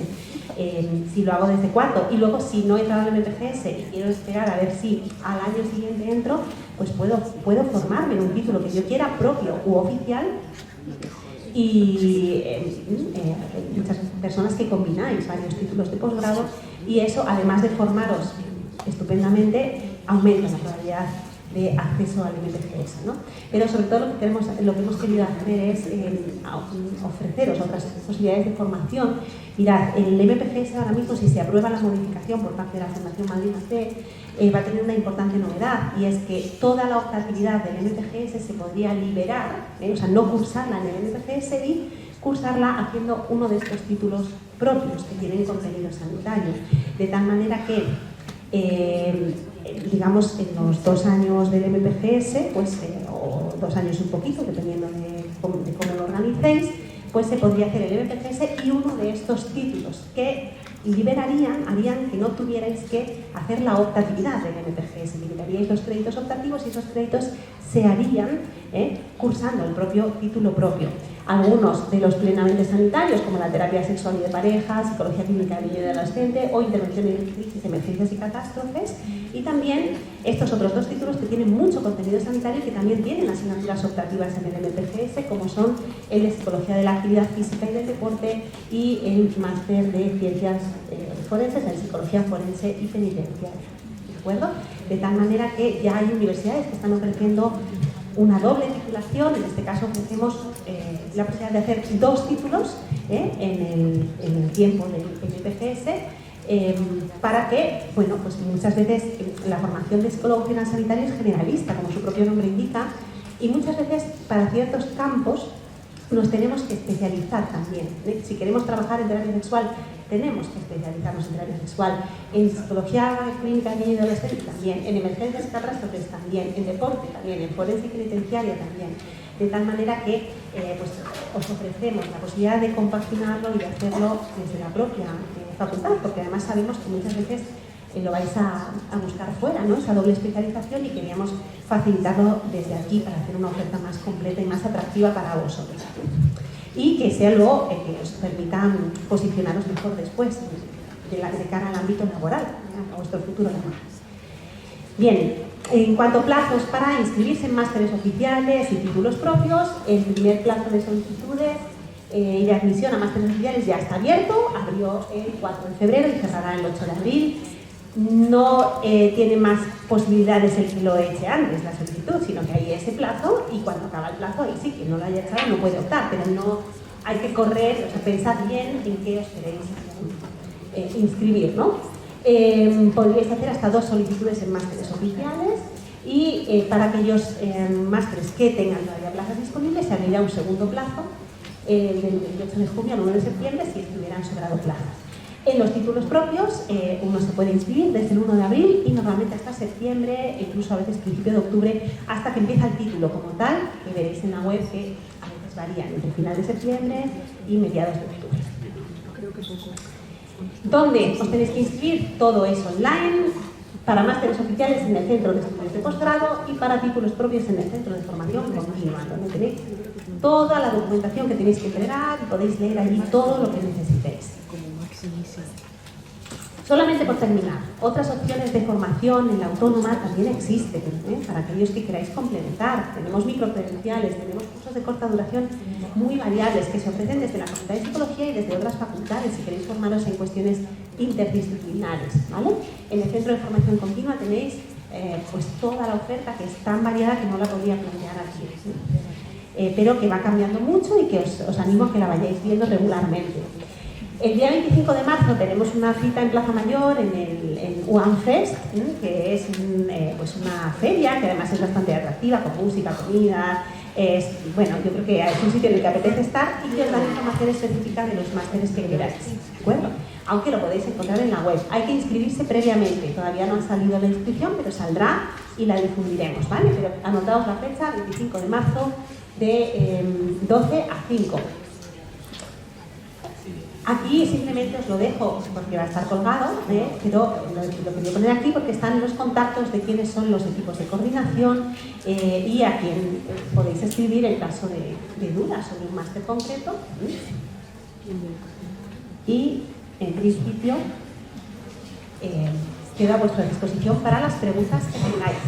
Si lo hago desde cuarto y luego si no he entrado al MPGS y quiero esperar a ver si al año siguiente entro, pues puedo formarme en un título que yo quiera, propio u oficial. Y muchas personas que combináis varios títulos de posgrado, y eso, además de formaros estupendamente, aumenta la probabilidad de acceso al MPGS, ¿no? Pero sobre todo lo que hemos querido hacer es ofreceros otras posibilidades de formación. Mirad, el MPGS ahora mismo, si se aprueba la modificación por parte de la Fundación Madrid AC, va a tener una importante novedad, y es que toda la optatividad del MPGS se podría liberar, o sea, no cursarla en el MPGS y cursarla haciendo uno de estos títulos propios que tienen contenido sanitario. De tal manera que, digamos, en los 2 años del MPGS, pues, o 2 años y un poquito, dependiendo de cómo lo organicéis, pues se podría hacer el MPGS y uno de estos títulos que harían que no tuvierais que hacer la optatividad del MPGS, liberaríais los créditos optativos y esos créditos se harían cursando el propio título propio. Algunos de los plenamente sanitarios, como la terapia sexual y de pareja, psicología clínica de niño y adolescente o intervención en crisis, emergencias y catástrofes, y también estos otros dos títulos que tienen mucho contenido sanitario y que también tienen asignaturas optativas en el MPGS, como son el de psicología de la actividad física y del deporte y el máster de ciencias forenses en psicología forense y penitenciaria. ¿De acuerdo? De tal manera que ya hay universidades que están ofreciendo una doble titulación. En este caso ofrecemos la posibilidad de hacer dos títulos en el tiempo del MPGS, para que, bueno, pues muchas veces la formación de psicólogo general sanitario es generalista, como su propio nombre indica, y muchas veces para ciertos campos nos tenemos que especializar también. Si queremos trabajar en terapia sexual, tenemos que especializarnos en terapia sexual, en psicología clínica de niño y adolescente también, en emergencias y catástrofes también, en deporte también, en forense y penitenciaria también. De tal manera que pues, os ofrecemos la posibilidad de compaginarlo y de hacerlo desde la propia facultad, porque además sabemos que muchas veces lo vais a buscar fuera, ¿no? Esa doble especialización, y queríamos facilitarlo desde aquí para hacer una oferta más completa y más atractiva para vosotros. Y que sea luego que os permita posicionaros mejor después de cara al ámbito laboral, a vuestro futuro laboral. Bien, en cuanto a plazos para inscribirse en másteres oficiales y títulos propios, el primer plazo de solicitudes y de admisión a másteres oficiales ya está abierto, abrió el 4 de febrero y cerrará el 8 de abril. No tiene más posibilidades el que lo eche antes la solicitud, sino que hay ese plazo, y cuando acaba el plazo, ahí sí, quien no lo haya echado no puede optar, pero no hay que correr, o sea, pensad bien en qué os queréis inscribir, ¿no? Podríais hacer hasta 2 solicitudes en másteres oficiales, y para aquellos másteres que tengan todavía plazas disponibles se abrirá un segundo plazo del 28 de junio al 1 de septiembre si estuvieran sobrado plazas. En los títulos propios uno se puede inscribir desde el 1 de abril y normalmente hasta septiembre, incluso a veces principio de octubre, hasta que empieza el título como tal, que veréis en la web que a veces varían entre final de septiembre y mediados de octubre. ¿Dónde os tenéis que inscribir? Todo es online, para másteres oficiales en el Centro de Estudios de Posgrado y para títulos propios en el Centro de Formación Continua, donde tenéis toda la documentación que tenéis que entregar y podéis leer allí todo lo que necesitéis. Solamente por terminar, otras opciones de formación en la autónoma también existen, para aquellos que queráis complementar. Tenemos microcredenciales, tenemos cursos de corta duración muy variables que se ofrecen desde la Facultad de Psicología y desde otras facultades si queréis formaros en cuestiones interdisciplinares, ¿vale? En el Centro de Formación Continua tenéis pues toda la oferta, que es tan variada que no la podría plantear aquí, pero que va cambiando mucho y que os animo a que la vayáis viendo regularmente. El día 25 de marzo tenemos una cita en Plaza Mayor en UANFest, que es pues una feria que además es bastante atractiva, con música, comida. Bueno, yo creo que es un sitio en el que apetece estar y que os dan información específica de los másteres que queráis, ¿de acuerdo? Aunque lo podéis encontrar en la web. Hay que inscribirse previamente, todavía no ha salido la inscripción, pero saldrá y la difundiremos, ¿vale? Pero anotaos la fecha, 25 de marzo, de 12 a 5. Aquí simplemente os lo dejo porque va a estar colgado, pero lo quería poner aquí porque están los contactos de quiénes son los equipos de coordinación y a quién podéis escribir en caso de dudas sobre un máster concreto. Y en principio quedo a vuestra disposición para las preguntas que tengáis.